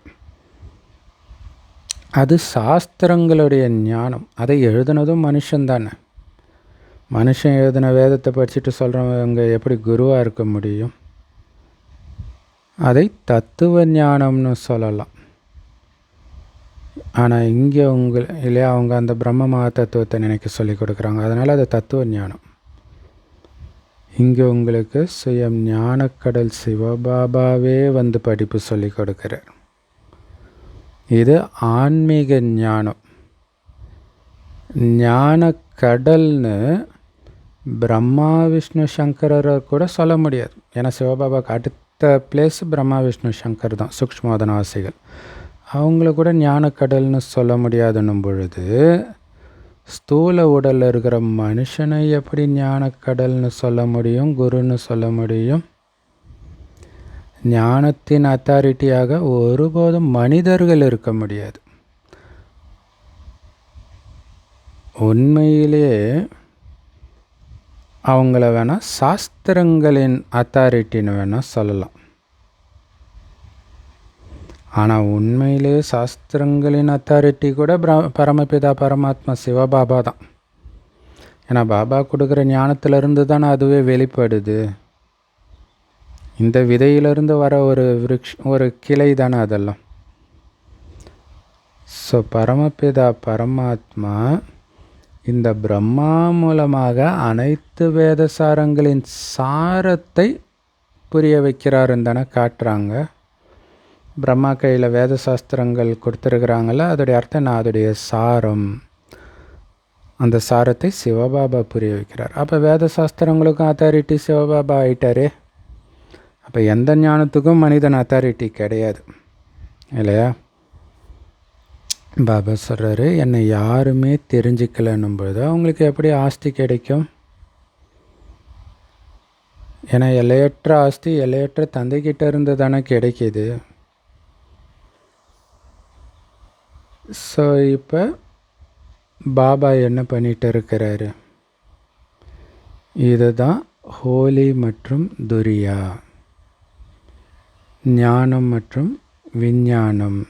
அது சாஸ்திரங்களுடைய ஞானம். அதை எழுதுனதும் மனுஷன்தானே. மனுஷன் எழுதின வேதத்தை படிச்சுட்டு சொல்கிறவங்க எப்படி குருவாக இருக்க முடியும்? அதை தத்துவ ஞானம்னு சொல்லலாம். ஆனால் இங்கே இல்லையா, அவங்க அந்த பிரம்ம மகாதத்துவத்தை நினைக்க சொல்லி கொடுக்குறாங்க. அதனால் அது தத்துவ ஞானம். இங்கே உங்களுக்கு சுயம் ஞானக்கடல் சிவபாபாவே வந்து படிப்பு சொல்லி கொடுக்குறார். இது ஆன்மீக ஞானம். ஞானக்கடல்னு பிரம்மா விஷ்ணு சங்கரரை கூட சொல்ல முடியாது. ஏன்னா சிவபாபாவுக்கு அடுத்த பிளேஸ் பிரம்மா விஷ்ணு சங்கர் தான், சூக்ஷ்மோதனவாசிகள். அவங்கள கூட ஞானக்கடல்னு சொல்ல முடியாதுன்னும் பொழுது ஸ்தூல உடலில் இருக்கிற மனுஷனை எப்படி ஞானக்கடல்னு சொல்ல முடியும், குருன்னு சொல்ல முடியும்? ஞானத்தின் அத்தாரிட்டியாக ஒருபோதும் மனிதர்கள் இருக்க முடியாது. உண்மையிலேயே அவங்கள வேணால் சாஸ்திரங்களின் அத்தாரிட்டின்னு வேணால் சொல்லலாம். ஆனால் உண்மையிலே சாஸ்திரங்களின் அத்தாரிட்டி கூட பரமபிதா பரமாத்மா சிவபாபா தான். ஏன்னா பாபா கொடுக்குற ஞானத்திலிருந்து தானே அதுவே வெளிப்படுது. இந்த விதையிலிருந்து வர ஒரு கிளை தானே அதெல்லாம். ஸோ பரமபிதா பரமாத்மா இந்த பிரம்மா மூலமாக அனைத்து வேதசாரங்களின் சாரத்தை புரிய வைக்கிறாருன்னு தானே காட்டுறாங்க. பிரம்மா கையில் வேத சாஸ்திரங்கள் கொடுத்துருக்குறாங்கள, அதோடைய அர்த்தம் நான் அதோடைய சாரம், அந்த சாரத்தை சிவபாபா புரிய வைக்கிறார். அப்போ வேத சாஸ்திரங்களுக்கும் அத்தாரிட்டி சிவபாபா ஆயிட்டாரே. அப்போ எந்த ஞானத்துக்கும் மனிதன் அத்தாரிட்டி கிடையாது இல்லையா? பாபா சொல்கிறாரு, என்னை யாருமே தெரிஞ்சிக்கலன்னும் பொழுது அவங்களுக்கு எப்படி ஆஸ்தி கிடைக்கும்? ஏன்னா எல்லையற்ற ஆஸ்தி எல்லையற்ற தந்தைக்கிட்ட இருந்து தானே கிடைக்கிது. ஸோ இப்போ பாபா என்ன பண்ணிகிட்டு இருக்கிறாரு? இதுதான் ஹோலி மற்றும் துரியா, ஞானம் மற்றும் விஞ்ஞானம்.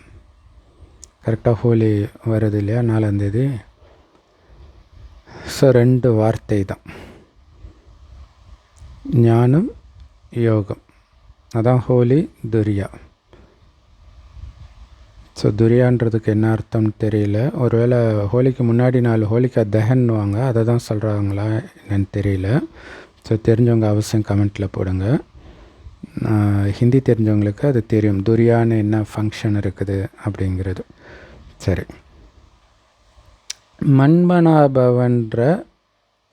கரெக்டாக ஹோலி வருது இல்லையா, 4ஆம் தேதி. ஸோ 2 வார்த்தை தான், ஞானம் யோகம். அதான் ஹோலி துரியா. ஸோ துரியான்றதுக்கு என்ன அர்த்தம்னு தெரியல. ஒருவேளை ஹோலிக்கு முன்னாடி நாள் ஹோலிக்கா தஹன்னுவாங்க, அதை தான் சொல்கிறாங்களா என்னன்னு தெரியல. ஸோ தெரிஞ்சவங்க அவசியம் கமெண்ட்டில் போடுங்க. ஹிந்தி தெரிஞ்சவங்களுக்கு அது தெரியும், துரியான்னு என்ன ஃபங்க்ஷன் இருக்குது அப்படிங்கிறது. சரி, மன்மனாபவன்ற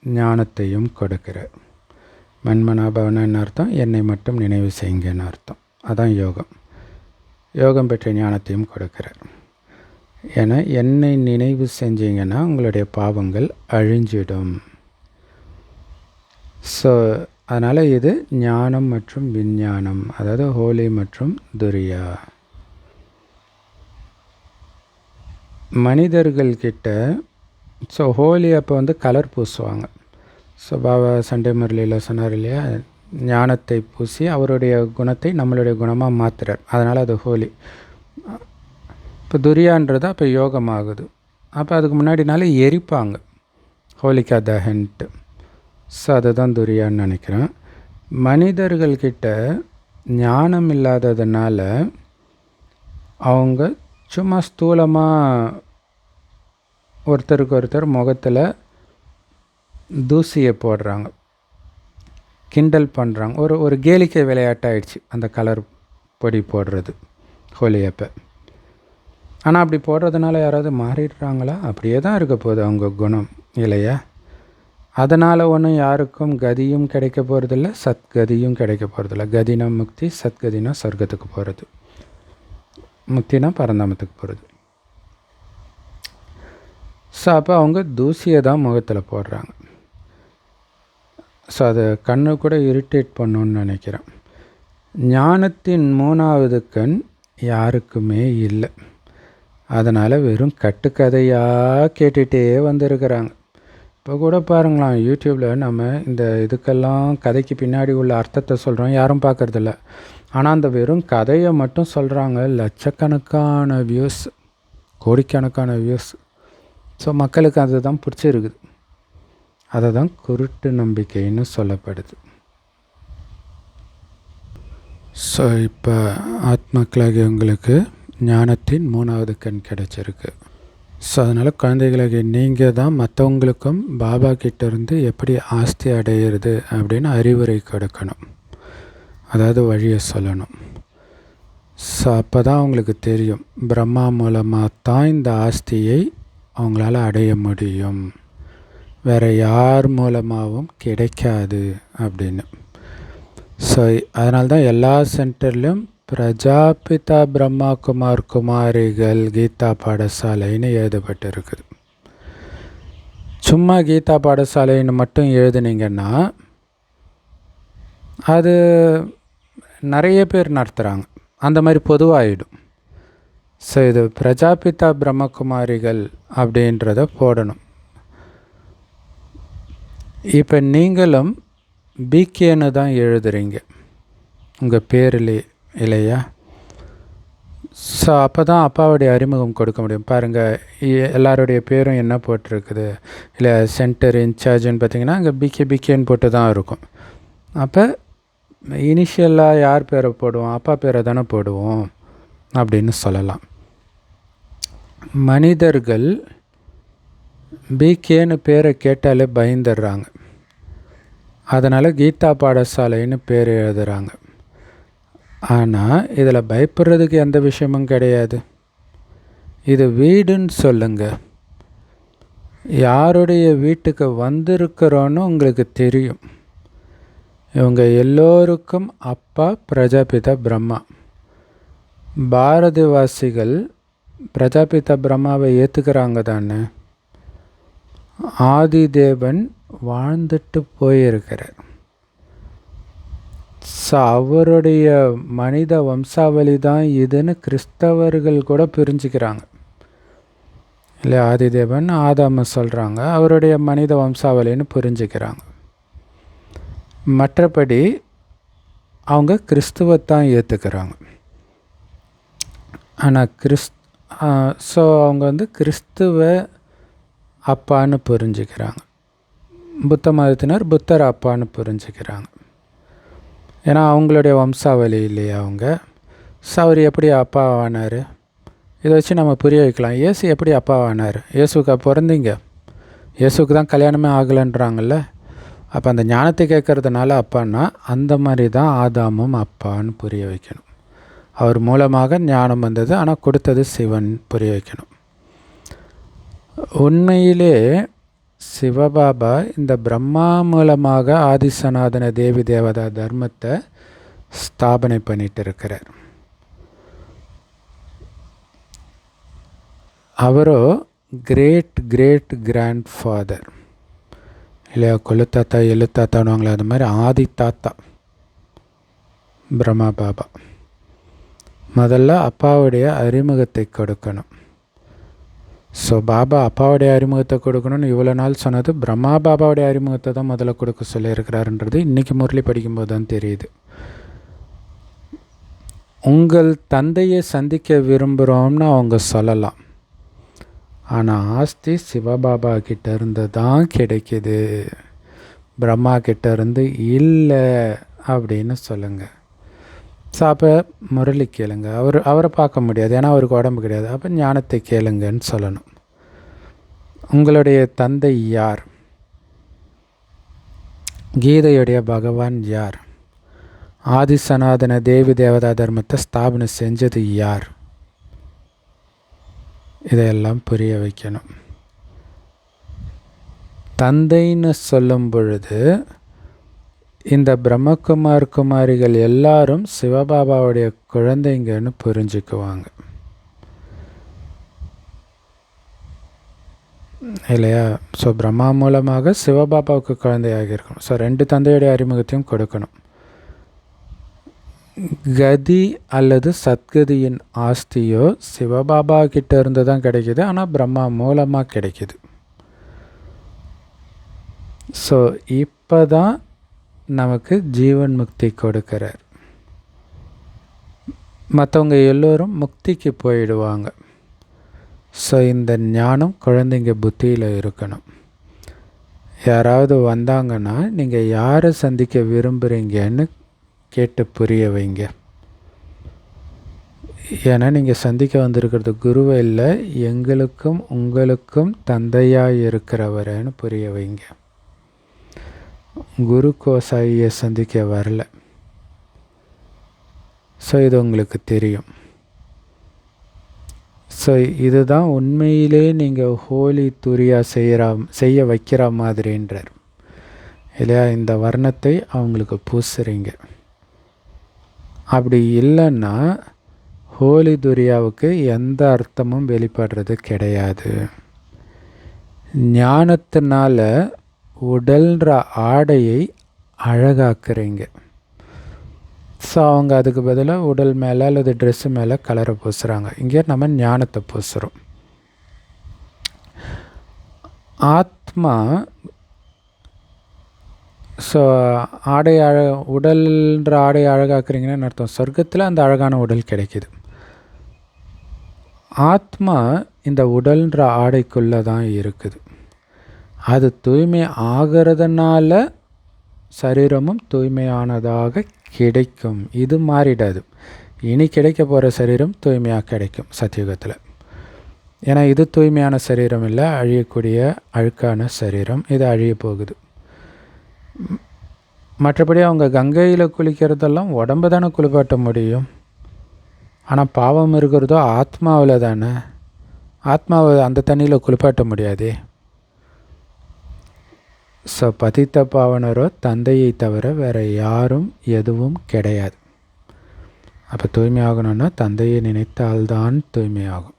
ஞானத்தையும் கொடுக்கிறார். மன்மனாபவன் என்ன அர்த்தம்? என்னை மட்டும் நினைவு செய்யுங்கன்னு அர்த்தம். அதான் யோகம். யோகம் பெற்ற ஞானத்தையும் கொடுக்கிறார். ஏன்னா என்னை நினைவு செஞ்சீங்கன்னா உங்களுடைய பாவங்கள் அழிஞ்சிடும். ஸோ அதனால் இது ஞானம் மற்றும் விஞ்ஞானம், அதாவது ஹோலி மற்றும் துரியா. மனிதர்கள்கிட்ட ஸோ ஹோலி அப்போ வந்து கலர் பூசுவாங்க. ஸோ பாபா சண்டே முரளியில் சொன்னார் இல்லையா, ஞானத்தை பூசி அவருடைய குணத்தை நம்மளுடைய குணமாக மாற்றுறார். அதனால் அது ஹோலி. இப்போ துரியான்றது அப்போ யோகமாகுது. அப்போ அதுக்கு முன்னாடினால எரிப்பாங்க, ஹோலிகா தஹன்ட்டு. ஸோ அதுதான் துரியான்னு நினைக்கிறேன். மனிதர்கள்கிட்ட ஞானம் இல்லாததுனால அவங்க சும்மா ஸ்தூலமாக ஒருத்தருக்கு ஒருத்தர் முகத்தில் தூசியை போடுறாங்க, கிண்டல் பண்ணுறாங்க. ஒரு கேளிக்கை விளையாட்டாயிடுச்சு அந்த கலர் பொடி போடுறது ஹோலி அப்போ. ஆனால் அப்படி போடுறதுனால யாராவது மாறிடுறாங்களா? அப்படியே தான் இருக்க போகுது அவங்க குணம் இல்லையா? அதனால் ஒன்றும் யாருக்கும் கதியும் கிடைக்க போகிறதில்ல, சத்கதியும் கிடைக்க போகிறதில்ல. கதினா முக்தி, சத்கதினா சொர்க்கத்துக்கு போகிறது, முக்தினா பரந்தாமத்துக்கு போகிறது. ஸோ அப்போ அவங்க தூசியை தான் முகத்தில் போடுறாங்க. ஸோ அதை கண்ணை கூட இரிட்டேட் பண்ணணுன்னு நினைக்கிறேன். ஞானத்தின் 3ஆவது கண் யாருக்குமே இல்லை. அதனால் வெறும் கட்டுக்கதையாக கேட்டுகிட்டே வந்திருக்கிறாங்க. இப்போ கூட பாருங்களாம், யூடியூப்பில் நம்ம இந்த இதுக்கெல்லாம் கதைக்கு பின்னாடி உள்ள அர்த்தத்தை சொல்கிறோம், யாரும் பார்க்குறதில்ல. ஆனால் அந்த வெறும் கதையை மட்டும் சொல்கிறாங்க, லட்சக்கணக்கான வியூஸ் கோடிக்கணக்கான வியூஸ். ஸோ மக்களுக்கு அதுதான் பிடிச்சிருக்குது. அதை தான் குருட்டு நம்பிக்கைன்னு சொல்லப்படுது. ஸோ இப்போ ஆத்மாக்களாகியவங்களுக்கு ஞானத்தின் 3வது கண் கிடச்சிருக்கு. ஸோ அதனால் குழந்தைகளாகிய நீங்கள் தான் மற்றவங்களுக்கும் பாபா கிட்டேருந்து எப்படி ஆஸ்தி அடையிறது அப்படின்னு அறிவுரை கொடுக்கணும். அதாவது வழியை சொல்லணும். ஸோ அப்போ தான் அவங்களுக்கு தெரியும் பிரம்மா மூலமாக தான் இந்த ஆஸ்தியை அவங்களால அடைய முடியும், வேறு யார் மூலமாகவும் கிடைக்காது அப்படின்னு. ஸோ அதனால்தான் எல்லா சென்டர்லேயும் பிரஜாபிதா பிரம்மா குமார் குமாரிகள் கீதா பாடசாலைன்னு எழுதப்பட்டிருக்குது. சும்மா கீதா பாடசாலைன்னு மட்டும் எழுதுனீங்கன்னா அது நிறைய பேர் நடத்துகிறாங்க, அந்த மாதிரி பொதுவாகிடும். ஸோ இது பிரஜாபிதா பிரம்மகுமாரிகள் அப்படின்றத போடணும். இப்போ நீங்களும் பிகேன்னு தான் எழுதுறீங்க உங்கள் பேரிலே இல்லையா? ஸோ அப்போ தான் அப்பாவுடைய அறிமுகம் கொடுக்க முடியும். பாருங்கள், எல்லாருடைய பேரும் என்ன போட்டிருக்குது, இல்லை சென்டர் இன்சார்ஜுன்னு பார்த்தீங்கன்னா அங்கே பிகேன்னு போட்டு தான் இருக்கும். அப்போ இனிஷியலாக யார் பேரை போடுவோம்? அப்பா பேரை தானே போடுவோம் அப்படின்னு சொல்லலாம். மனிதர்கள் பிகேன்னு பேரை கேட்டாலே பயந்துடுறாங்க. அதனால் கீதா பாடசாலைன்னு பேர் எழுதுகிறாங்க. ஆனால் இதில் பயப்படுறதுக்கு எந்த விஷயமும் கிடையாது. இது வீடுன்னு சொல்லுங்க. யாருடைய வீட்டுக்கு வந்திருக்கிறோன்னு உங்களுக்கு தெரியும். இவங்க எல்லோருக்கும் அப்பா பிரஜாபிதா பிரம்மா. பாரதவாசிகள் பிரஜாபிதா பிரம்மாவை ஏற்றுக்கிறாங்க தானே. ஆதிதேவன் வாழ்ந்துட்டு போயிருக்கிறார். ஸோ அவருடைய மனித வம்சாவளி தான் இதுன்னு கிறிஸ்தவர்கள் கூட புரிஞ்சுக்கிறாங்க. இல்லை, ஆதிதேவன் ஆதாம சொல்கிறாங்க, அவருடைய மனித வம்சாவளின்னு புரிஞ்சுக்கிறாங்க. மற்றபடி அவங்க கிறிஸ்துவத்தான் ஏற்றுக்கிறாங்க. ஆனால் ஸோ அவங்க கிறிஸ்துவ அப்பான்னு புரிஞ்சுக்கிறாங்க. புத்த மதத்தினர் புத்தர் அப்பான்னு புரிஞ்சுக்கிறாங்க. ஏன்னா அவங்களுடைய வம்சாவளி இல்லையா அவங்க. ஸோ அவர் எப்படி அப்பா ஆனார், இதை வச்சு நம்ம புரிய வைக்கலாம். இயேசு எப்படி அப்பா ஆனார்? இயேசுக்கா பிறந்தீங்க? இயேசுக்கு தான் கல்யாணமே ஆகலைன்றாங்கல்ல. அப்போ அந்த ஞானத்தை கேட்கறதுனால அப்பான்னா அந்த மாதிரி தான் ஆதாமும் அப்பான்னு புரிய வைக்கணும். அவர் மூலமாக ஞானம் வந்தது, ஆனால் கொடுத்தது சிவன் புரிய வைக்கணும். உண்மையிலே சிவபாபா இந்த பிரம்மா மூலமாக ஆதிசநாதன தேவி தேவதா தர்மத்தை ஸ்தாபனை பண்ணிட்டு இருக்கிறார். அவரோ கிரேட் கிரேட் கிராண்ட் ஃபாதர் இல்லையா, கொள்ளு தாத்தா எழு தாத்தானுவாங்களே, அது மாதிரி ஆதி தாத்தா பிரம்மா பாபா. முதல்ல அப்பாவுடைய அறிமுகத்தை கொடுக்கணும். ஸோ பாபா அப்பாவுடைய அறிமுகத்தை கொடுக்கணும்னு இவ்வளோ நாள் சொன்னது பிரம்மா பாபாவுடைய அறிமுகத்தை தான் முதல்ல கொடுக்க சொல்லியிருக்கிறாருன்றது இன்றைக்கி முரளி படிக்கும்போது தான் தெரியுது. உங்கள் தந்தையை சந்திக்க விரும்புகிறோம்னு அவங்க சொல்லலாம். ஆனால் ஆஸ்தி சிவபாபா கிட்டேருந்து தான் கிடைக்கிது, பிரம்மா கிட்டேருந்து இல்லை அப்படின்னு சொல்லுங்கள். ஸோ அப்போ முரளி கேளுங்க. அவரை பார்க்க முடியாது, ஏன்னா அவருக்கு உடம்பு கிடையாது. அப்போ ஞானத்தை கேளுங்கன்னு சொல்லணும். உங்களுடைய தந்தை யார்? கீதையுடைய பகவான் யார்? ஆதிசநாதன தேவி தேவதா தர்மத்தை ஸ்தாபனை செஞ்சது யார்? இதையெல்லாம் புரிய வைக்கணும். தந்தைன்னு சொல்லும் பொழுது இந்த பிரம்மகுமார் குமாரிகள் எல்லாரும் சிவபாபாவுடைய குழந்தைங்கன்னு புரிஞ்சுக்குவாங்க இல்லையா? ஸோ பிரம்மா மூலமாக சிவபாபாவுக்கு குழந்தையாக இருக்கணும். ஸோ 2 தந்தையுடைய அறிமுகத்தையும் கொடுக்கணும். கதி அல்லது சத்கதியின் ஆஸ்தியோ சிவபாபா கிட்ட இருந்து தான் கிடைக்கிது, ஆனால் பிரம்மா மூலமாக கிடைக்கிது. ஸோ இப்போ தான் நமக்கு ஜீவன் முக்தி கொடுக்கிறார். மற்றவங்க எல்லோரும் முக்திக்கு போயிடுவாங்க. ஸோ இந்த ஞானம் குழந்தைங்க புத்தியில் இருக்கணும். யாராவது வந்தாங்கன்னா நீங்கள் யாரை சந்திக்க விரும்புகிறீங்கன்னு கேட்டு புரிய வைங்க. ஏன்னா நீங்கள் சந்திக்க வந்திருக்கிறது குருவை இல்லை, எங்களுக்கும் உங்களுக்கும் தந்தையாக இருக்கிறவரன்னு புரிய வைங்க. குரு கோசாயியை சந்திக்க வரல. ஸோ இது உங்களுக்கு தெரியும். ஸோ இதுதான் உண்மையிலே நீங்கள் ஹோலி துரியா செய்ய வைக்கிற மாதிரின்றார் இல்லையா. இந்த வர்ணத்தை அவங்களுக்கு பூசுறீங்க. அப்படி இல்லைன்னா ஹோலி துரியாவுக்கு எந்த அர்த்தமும் வெளிப்படுறது கிடையாது. ஞானத்தினால உடல்ன்ற ஆடையை அழகாக்குறீங்க. ஸோ அவங்க அதுக்கு பதிலாக உடல் மேலே அல்லது ட்ரெஸ்ஸு மேலே கலரை பூசுகிறாங்க. இங்கே நம்ம ஞானத்தை பூசுகிறோம். ஆத்மா ஸோ உடல்ன்ற ஆடை அழகாக்குறீங்கன்னு அர்த்தம். சொர்க்கத்தில் அந்த அழகான உடல் கிடைக்கிது. ஆத்மா இந்த உடல்ன்ற ஆடைக்குள்ளே தான் இருக்குது. அது தூய்மை ஆகிறதுனால சரீரமும் தூய்மையானதாக கிடைக்கும். இது மாறிடாது. இனி கிடைக்க போகிற சரீரம் தூய்மையாக கிடைக்கும் சத்தியுகத்தில். ஏன்னா இது தூய்மையான சரீரம் இல்லை, அழியக்கூடிய அழுக்கான சரீரம். இது அழிய போகுது. மற்றபடி அவங்க கங்கையில் குளிக்கிறதெல்லாம் உடம்பு தானே குளிப்பாட்ட முடியும். ஆனால் பாவம் இருக்கிறதோ ஆத்மாவில் தானே. ஆத்மாவை அந்த தண்ணியில் குளிப்பாட்ட முடியாதே. ஸோ பதித்த பாவனரோ தந்தையை தவிர வேறு யாரும் எதுவும் கிடையாது. அப்போ தூய்மையாகணும்னா தந்தையை நினைத்தால்தான் தூய்மையாகும்.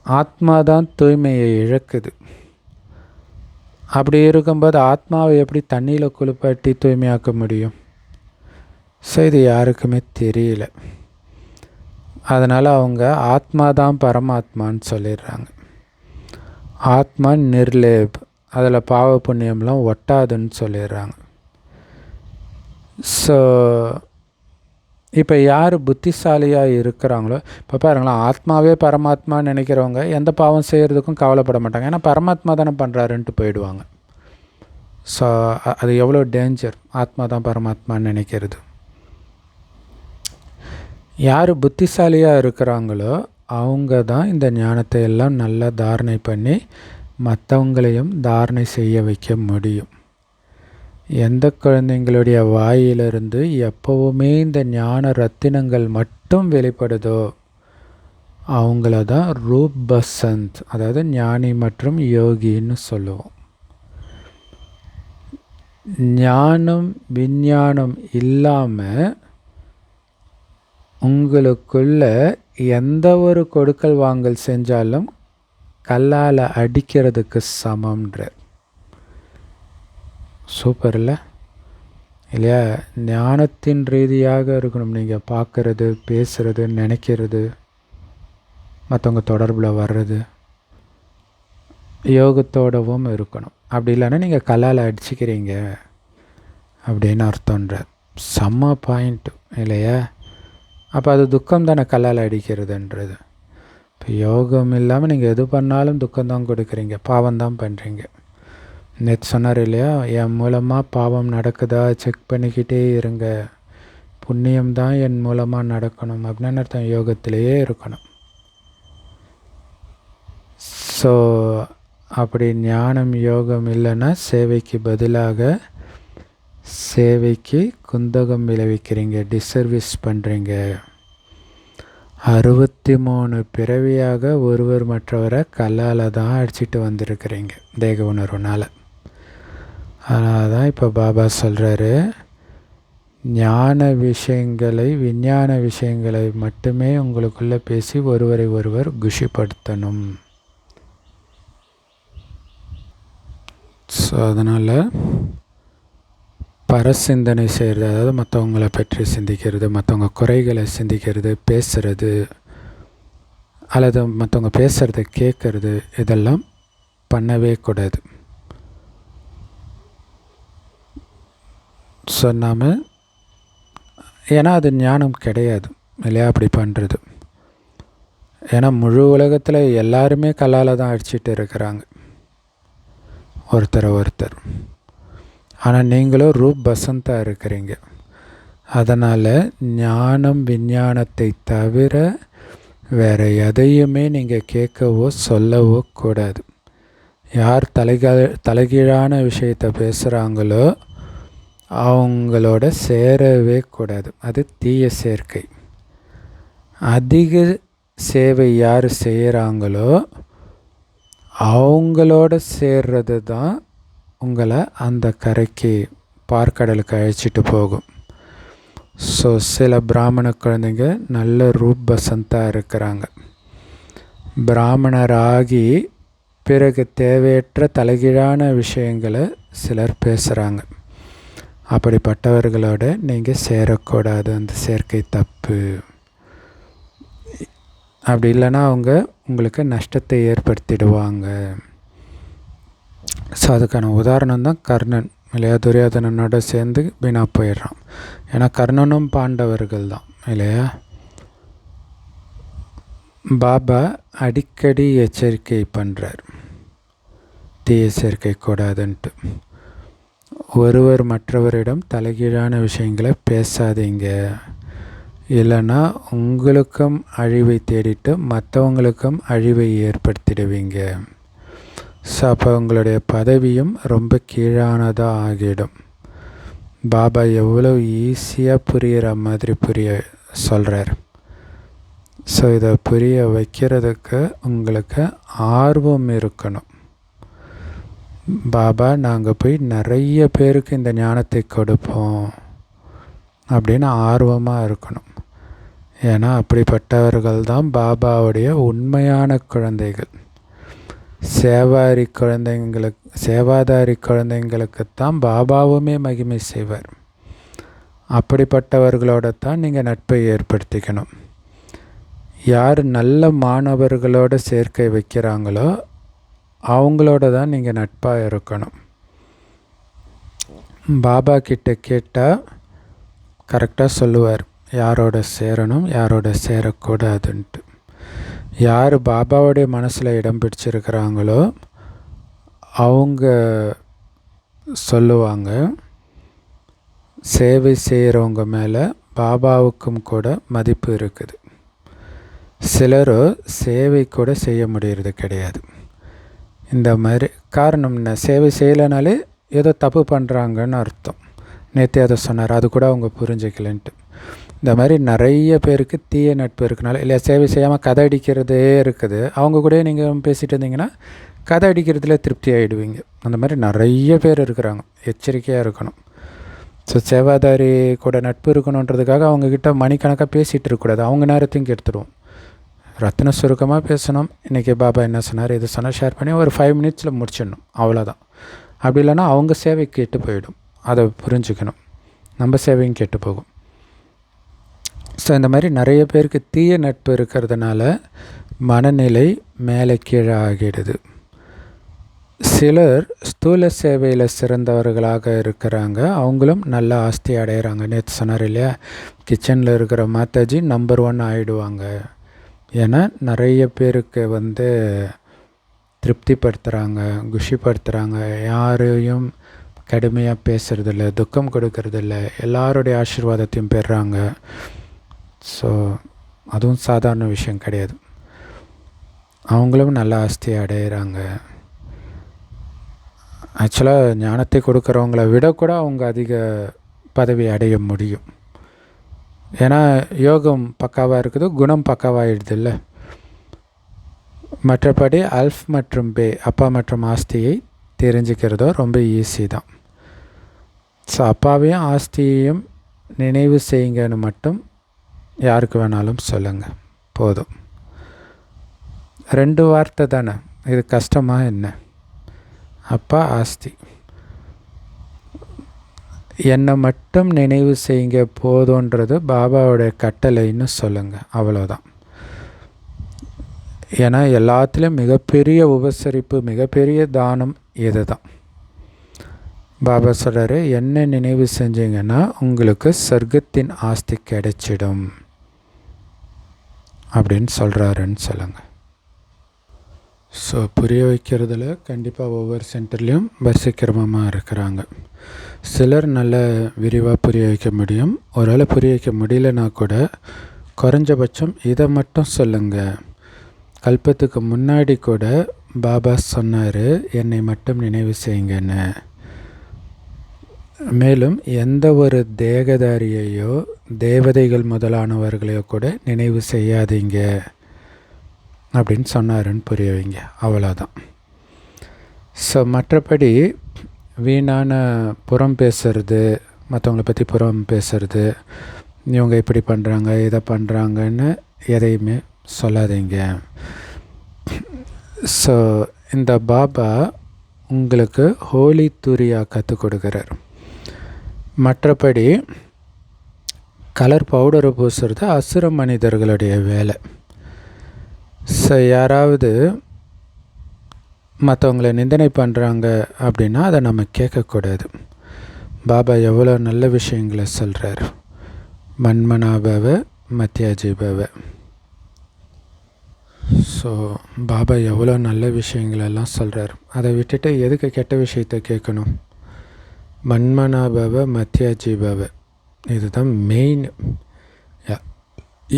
ஆத்மா தான் தூய்மையை இழக்குது. அப்படி இருக்கும்போது ஆத்மாவை எப்படி தண்ணியில் குளிப்பாட்டி தூய்மையாக்க முடியும்? ஸோ இது யாருக்குமே தெரியல. அதனால் அவங்க ஆத்மா தான் பரமாத்மான்னு சொல்லிடுறாங்க. ஆத்மா நிர்லேப், அதில் பாவ புண்ணியம்லாம் ஒட்டாதுன்னு சொல்லிடுறாங்க. ஸோ இப்போ யார் புத்திசாலியாக இருக்கிறாங்களோ, இப்போ பாருங்களேன், ஆத்மாவே பரமாத்மான்னு நினைக்கிறவங்க எந்த பாவம் செய்கிறதுக்கும் கவலைப்பட மாட்டாங்க. ஏன்னா பரமாத்மா தானே பண்ணுறாருன்ட்டு போயிடுவாங்க. ஸோ அது எவ்வளோ டேஞ்சர், ஆத்மா தான் பரமாத்மான்னு நினைக்கிறது. யார் புத்திசாலியாக இருக்கிறாங்களோ அவங்க தான் இந்த ஞானத்தை எல்லாம் நல்லா தாரணை பண்ணி மற்றவங்களையும் தாரணை செய்ய வைக்க முடியும். எந்த குழந்தைங்களுடைய வாயிலிருந்து எப்போவுமே இந்த ஞான ரத்தினங்கள் மட்டும் வெளிப்படுதோ அவங்கள தான் ரூப் பசந்த், அதாவது ஞானி மற்றும் யோகின்னு சொல்லுவோம். ஞானம் விஞ்ஞானம் இல்லாமல் உங்களுக்குள்ள எந்த ஒரு கொடுக்கல் வாங்கல் செஞ்சாலும் கல்லால் அடிக்கிறதுக்கு சமம்ன்ற. சூப்பர் இல்லை இல்லையா? ஞானத்தின் ரீதியாக இருக்கணும். நீங்கள் பார்க்குறது, பேசுகிறது, நினைக்கிறது, மற்றவங்க தொடர்பில் வர்றது யோகத்தோடவும் இருக்கணும். அப்படி இல்லைன்னா நீங்கள் கல்லால் அடிச்சுக்கிறீங்க அப்படின்னு அர்த்தன்ற. செம்ம பாயிண்ட் இல்லையா? அப்போ அது துக்கம் தானே கல்லால் அடிக்கிறதுன்றது. இப்போ யோகம் இல்லாமல் நீங்கள் எது பண்ணாலும் துக்கம்தான் கொடுக்குறீங்க, பாவம்தான் பண்ணுறீங்க. நேற்று சொன்னார் இல்லையா, என் மூலமாக பாவம் நடக்குதா செக் பண்ணிக்கிட்டே இருங்க, புண்ணியம்தான் என் மூலமாக நடக்கணும் அப்படின்னு அர்த்தம். யோகத்திலேயே இருக்கணும். ஸோ அப்படி ஞானம் யோகம் இல்லைன்னா சேவைக்கு பதிலாக சேவைக்கு குந்தகம் விளைவிக்கிறீங்க, டிசர்வீஸ் பண்ணுறீங்க. 63 பிறவியாக ஒருவர் மற்றவரை கல்லால் தான் அடிச்சிட்டு வந்திருக்கிறீங்க தேக உணர்வுனால். அதனால தான் இப்போ பாபா சொல்கிறாரு, ஞான விஷயங்களை விஞ்ஞான விஷயங்களை மட்டுமே உங்களுக்குள்ளே பேசி ஒருவரை ஒருவர் குஷிப்படுத்தணும். ஸோ அதனால் பரசிந்தனை செய்கிறது, அதாவது மற்றவங்களை பற்றி சிந்திக்கிறது, மற்றவங்க குறைகளை சிந்திக்கிறது, பேசுகிறது, அல்லது மற்றவங்க பேசுகிறத கேட்குறது, இதெல்லாம் பண்ணவே கூடாது. சொன்னாமல், ஏன்னா அது ஞானம் கிடையாது இல்லையா அப்படி பண்ணுறது. ஏன்னா முழு உலகத்தில் எல்லாருமே கல்லால் தான் அடிச்சிட்டு இருக்கிறாங்க ஒருத்தர். ஆனால் நீங்களும் ரூப் பசந்தாக இருக்கிறீங்க. அதனால் ஞானம் விஞ்ஞானத்தை தவிர வேறு எதையுமே நீங்கள் கேட்கவோ சொல்லவோ கூடாது. யார் தலைகீழான விஷயத்தை பேசுகிறாங்களோ அவங்களோட சேரவே கூடாது. அது தீய சேர்க்கை. அதிக சேவை யார் செய்கிறாங்களோ அவங்களோட சேர்றது தான் உங்களை அந்த கரைக்கு பார்க்கடலுக்கு அழைச்சிட்டு போகும். ஸோ சில பிராமண குழந்தைங்க நல்ல ரூப் பசந்தாக இருக்கிறாங்க. பிராமணராகி பிறகு தேவையற்ற தலைகீழான விஷயங்களை சிலர் பேசுகிறாங்க. அப்படிப்பட்டவர்களோட நீங்கள் சேரக்கூடாது. அந்த சேர்க்கை தப்பு. அப்படி இல்லைன்னா அவங்க உங்களுக்கு நஷ்டத்தை ஏற்படுத்திடுவாங்க. ஸோ அதுக்கான உதாரணம் தான் கர்ணன் இல்லையா? துரியோதனனோட சேர்ந்து வீணா போயிடுறான். ஏன்னா கர்ணனும் பாண்டவர்கள் தான் இல்லையா? பாபா அடிக்கடி எச்சரிக்கை பண்ணுறார், தீய சேர்க்கை கூடாதுன்ட்டு. ஒருவர் மற்றவரிடம் தலைகீழான விஷயங்களை பேசாதீங்க, இல்லைன்னா உங்களுக்கும் அழிவை தேடிட்டு மற்றவங்களுக்கும் அழிவை ஏற்படுத்திடுவீங்க. ஸோ அப்போ உங்களுடைய பதவியும் ரொம்ப கீழானதாக ஆகிடும். பாபா எவ்வளோ ஈஸியாக புரிகிற மாதிரி சொல்கிறார். ஸோ இதை புரிய வைக்கிறதுக்கு உங்களுக்கு ஆர்வம் இருக்கணும். பாபா நாங்கள் போய் நிறைய பேருக்கு இந்த ஞானத்தை கொடுப்போம் அப்படின்னு ஆர்வமாக இருக்கணும். ஏன்னா அப்படிப்பட்டவர்கள் தான் பாபாவுடைய உண்மையான குழந்தைகள். சேவாதாரி குழந்தைங்களுக்குத்தான் பாபாவுமே மகிமை செய்வார். அப்படிப்பட்டவர்களோட தான் நீங்கள் நட்பை ஏற்படுத்திக்கணும். யார் நல்ல மாணவர்களோட சேர்க்கை வைக்கிறாங்களோ அவங்களோட தான் நீங்கள் நட்பாக இருக்கணும். பாபா கிட்ட கேட்டால் கரெக்டாக சொல்லுவார் யாரோட சேரணும் யாரோட சேரக்கூடாதுன்ட்டு. யார் பாபாவுடைய மனசில் இடம் பிடிச்சிருக்கிறாங்களோ அவங்க சொல்லுவாங்க. சேவை செய்கிறவங்க மேலே பாபாவுக்கும் கூட மதிப்பு இருக்குது. சிலரோ சேவை கூட செய்ய முடியறது கிடையாது. இந்த மாதிரி காரணம் என்ன? சேவை செய்யலைனாலே ஏதோ தப்பு பண்ணுறாங்கன்னு அர்த்தம். நேற்று அதை சொன்னார், அது கூட அவங்க புரிஞ்சிக்கலன்ட்டு. இந்த மாதிரி நிறைய பேருக்கு தீய நட்பு இருக்கனால இல்லையா, சேவை செய்யாமல் கதை அடிக்கிறதே இருக்குது. அவங்க கூட நீங்கள் பேசிகிட்டு இருந்தீங்கன்னா கதை அடிக்கிறதுல திருப்தி ஆகிடுவீங்க. அந்த மாதிரி நிறைய பேர் இருக்கிறாங்க. எச்சரிக்கையாக இருக்கணும். ஸோ சேவாதாரி கூட நட்பு இருக்கணுன்றதுக்காக அவங்கக்கிட்ட மணிக்கணக்காக பேசிகிட்டு இருக்கக்கூடாது. அவங்க நேரத்தையும் கெடுத்துடுவோம். ரத்தின சுருக்கமாக பேசணும். இன்றைக்கி பாபா என்ன சொன்னார், இது சொன்னால் ஷேர் பண்ணி ஒரு 5 மினிட்ஸில் முடிச்சிடணும், அவ்வளோதான். அப்படி இல்லைன்னா அவங்க சேவை கெட்டு போயிடும். அதை புரிஞ்சுக்கணும். நம்ம சேவையும் கெட்டு போகும். ஸோ இந்த மாதிரி நிறைய பேருக்கு தீய நட்பு இருக்கிறதுனால மனநிலை மேலே கீழே ஆகிடுது. சிலர் ஸ்தூல சேவையில் சிறந்தவர்களாக இருக்கிறாங்க. அவங்களும் நல்ல ஆஸ்தி அடைகிறாங்க. நேற்று சொன்னார் இல்லையா, கிச்சனில் இருக்கிற மாதாஜி நம்பர் 1 ஆகிடுவாங்க. ஏன்னா நிறைய பேருக்கு திருப்திப்படுத்துகிறாங்க, குஷிப்படுத்துகிறாங்க. யாரையும் கடுமையாக பேசுகிறதில்ல, துக்கம் கொடுக்கறதில்ல, எல்லாருடைய ஆசீர்வாதத்தையும் பெறுறாங்க. ஸோ அதுவும் சாதாரண விஷயம் கிடையாது. அவங்களும் நல்ல ஆஸ்தியை அடைகிறாங்க. ஆக்சுவலாக ஞானத்தை கொடுக்குறவங்கள விட கூட அவங்க அதிக பதவி அடைய முடியும். ஏன்னா யோகம் பக்காவாக இருக்குது, குணம் பக்காவாகிடுது இல்லை. மற்றபடி அல்ஃப் மற்றும் பே, அப்பா மற்றும் ஆஸ்தியை தெரிஞ்சுக்கிறதோ ரொம்ப ஈஸி தான். ஸோ அப்பாவையும் ஆஸ்தியையும் நினைவு செய்யுங்கன்னு மட்டும் யாருக்கு வேணாலும் சொல்லுங்கள், போதும். 2 வார்த்தை தானே, இது கஷ்டமாக என்ன? அப்பா ஆஸ்தி, என்னை மட்டும் நினைவு செய்யுங்க போதுன்றது பாபாவோடைய கட்டளைன்னு சொல்லுங்கள், அவ்வளோதான். ஏன்னா எல்லாத்துலேயும் மிகப்பெரிய உபசரிப்பு, மிகப்பெரிய தானம் இது தான். பாபா சொல்கிறாரு, என்ன நினைவு செஞ்சீங்கன்னா உங்களுக்கு சொர்க்கத்தின் ஆஸ்தி கிடைச்சிடும். அப்படின்னு சொல்கிறாருன்னு சொல்லுங்கள். ஸோ புரிய வைக்கிறதுல கண்டிப்பாக ஒவ்வொரு சென்டர்லேயும் வரிசைக்கிரமமாக இருக்கிறாங்க. சிலர் நல்ல விரிவாக புரிய வைக்க முடியும். ஒருவேளை புரிய வைக்க முடியலனா கூட குறைஞ்சபட்சம் இதை மட்டும் சொல்லுங்கள். கல்பத்துக்கு முன்னாடி கூட பாபா சொன்னார், என்னை மட்டும் நினைவு செய்யுங்கன்னு. மேலும் எந்த ஒரு தேகதாரியையோ தேவதைகள் முதலானவர்களையோ கூட நினைவு செய்யாதீங்க அப்படின்னு சொன்னாருன்னு புரிய வைங்க. அவ்வளோதான். ஸோ மற்றபடி வீணான புறம் பேசுறது, மற்றவங்கள பற்றி புறம் பேசுறது, இவங்க இப்படி பண்ணுறாங்க இதை பண்ணுறாங்கன்னு எதையுமே சொல்லாதீங்க. ஸோ இந்த பாபா உங்களுக்கு ஹோலி தூரியா கற்றுக் கொடுக்குறார். மற்றபடி கலர் பவுடரை பூசுறது அசுர மனிதர்களுடைய வேலை. ஸோ யாராவது மற்றவங்கள நிந்தனை பண்ணுறாங்க அப்படின்னா அதை நம்ம கேட்கக்கூடாது. பாபா எவ்வளோ நல்ல விஷயங்களை சொல்கிறார். மன்மனாபவ மத்தியாஜீபவ. ஸோ பாபா எவ்வளோ நல்ல விஷயங்களெல்லாம் சொல்கிறார். அதை விட்டுட்டு எதுக்கு கெட்ட விஷயத்தை கேட்கணும்? மன்மனாபவ மத்தியாஜீபவ, இதுதான் மெயின்.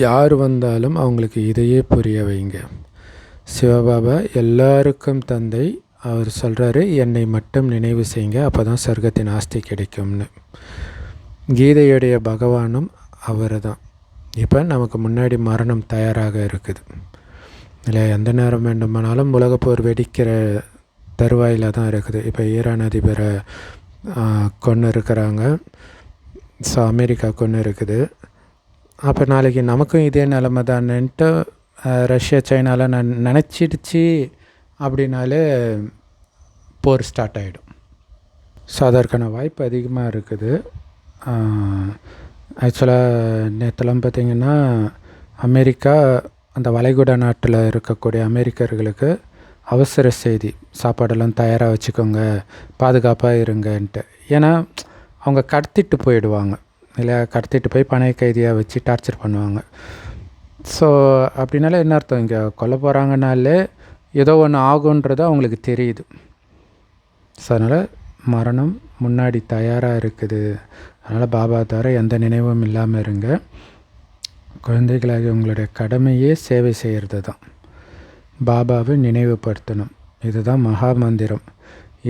யார் வந்தாலும் அவங்களுக்கு இதையே புரிய வைங்க. சிவபாபா எல்லாருக்கும் தந்தை. அவர் சொல்கிறாரு, என்னை மட்டும் நினைவு செய்யுங்க, அப்போ தான் சொர்க்கத்தின் ஆஸ்தி கிடைக்கும்னு. கீதையுடைய பகவானும் அவர் தான். இப்போ நமக்கு முன்னாடி மரணம் தயாராக இருக்குது இல்லை, எந்த நேரம் வேண்டுமானாலும் உலகப்போர் வெடிக்கிற தருவாயில் தான் இருக்குது. இப்போ ஈரான் அதிபரை கொன்று இருக்கிறாங்க. ஸோ அமெரிக்கா கொன்று இருக்குது. அப்போ நாளைக்கு நமக்கும் இதே நிலமை தான்ட்டு ரஷ்யா சைனாவில் நினச்சிடுச்சு அப்படின்னாலே போர் ஸ்டார்ட் ஆகிடும். ஸோ அதற்கான வாய்ப்பு அதிகமாக இருக்குது. ஆக்சுவலாக நேற்றுலாம் பார்த்திங்கன்னா அமெரிக்கா அந்த வளைகுடா நாட்டில் இருக்கக்கூடிய அமெரிக்கர்களுக்கு அவசர செய்தி, சாப்பாடெல்லாம் தயாராக வச்சுக்கோங்க, பாதுகாப்பாக இருங்கன்ட்டு. ஏன்னா அவங்க கடத்திட்டு போயிடுவாங்க இல்லையா, கடத்திட்டு போய் பணைய கைதியாக வச்சு டார்ச்சர் பண்ணுவாங்க. ஸோ அப்படின்னாலே என்ன அர்த்தம், இங்கே கொல்ல போகிறாங்கனாலே ஏதோ ஒன்று ஆகுன்றது அவங்களுக்கு தெரியுது. ஸோ அதனால் மரணம் முன்னாடி தயாராக இருக்குது. அதனால் பாபா தவிர எந்த நினைவும் இல்லாமல் இருங்க. குழந்தைகளாகி உங்களுடைய கடமையே சேவை செய்கிறது தான். பாபாவை நினைவுபடுத்தணும். இதுதான் மகா மந்திரம்.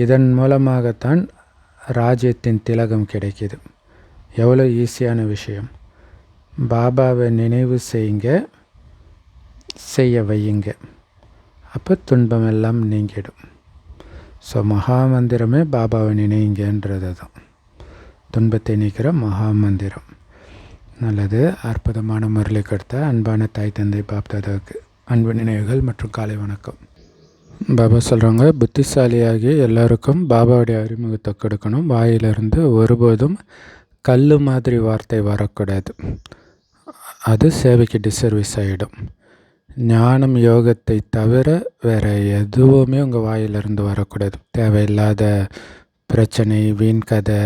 இதன் மூலமாகத்தான் ராஜ்யத்தின் திலகம் கிடைக்கிது. எவ்வளோ ஈஸியான விஷயம். பாபாவை நினைவு செய்யுங்க, செய்ய வையுங்க, அப்போ துன்பம் எல்லாம் நீங்கிடும். ஸோ மகா மந்திரமே பாபாவை நினைங்கன்றது தான் துன்பத்தை நீக்கிற மகா மந்திரம். நல்லது. அற்புதமான முரளி கொடுத்த அன்பான தாய் தந்தை பாப்தாதாவுக்கு அன்பு நினைவுகள் மற்றும் காலை வணக்கம். பாபா சொல்கிறாங்க, புத்திசாலியாகி எல்லாருக்கும் பாபாவுடைய அறிமுகத்தை கொடுக்கணும். வாயிலிருந்து ஒருபோதும் கல் மாதிரி வார்த்தை வரக்கூடாது. அது சேவைக்கு டிசர்வீஸ் ஆகிடும். ஞானம் யோகத்தை தவிர வேறு எதுவுமே உங்கள் வாயிலிருந்து வரக்கூடாது. தேவையில்லாத பிரச்சனை, வீண் கதை,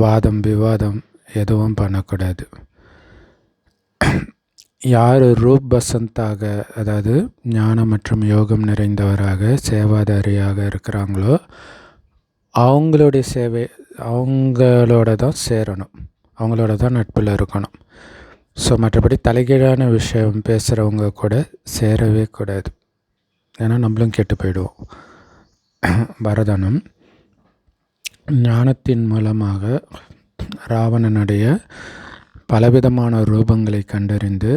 வாதம் விவாதம் எதுவும் பண்ணக்கூடாது. யார் ரூப் பசந்தாக, அதாவது ஞானம் மற்றும் யோகம் நிறைந்தவராக சேவாதாரியாக இருக்கிறாங்களோ அவங்களுடைய சேவை அவங்களோட தான் சேரணும், அவங்களோட தான் நட்பில் இருக்கணும். ஸோ மற்றபடி தலைகீழான விஷயம் பேசுகிறவங்க கூட சேரவே கூடாது. ஏன்னா நம்மளும் கெட்டு போயிடுவோம். வரதானம். ஞானத்தின் மூலமாக ராவணனுடைய பலவிதமான ரூபங்களை கண்டறிந்து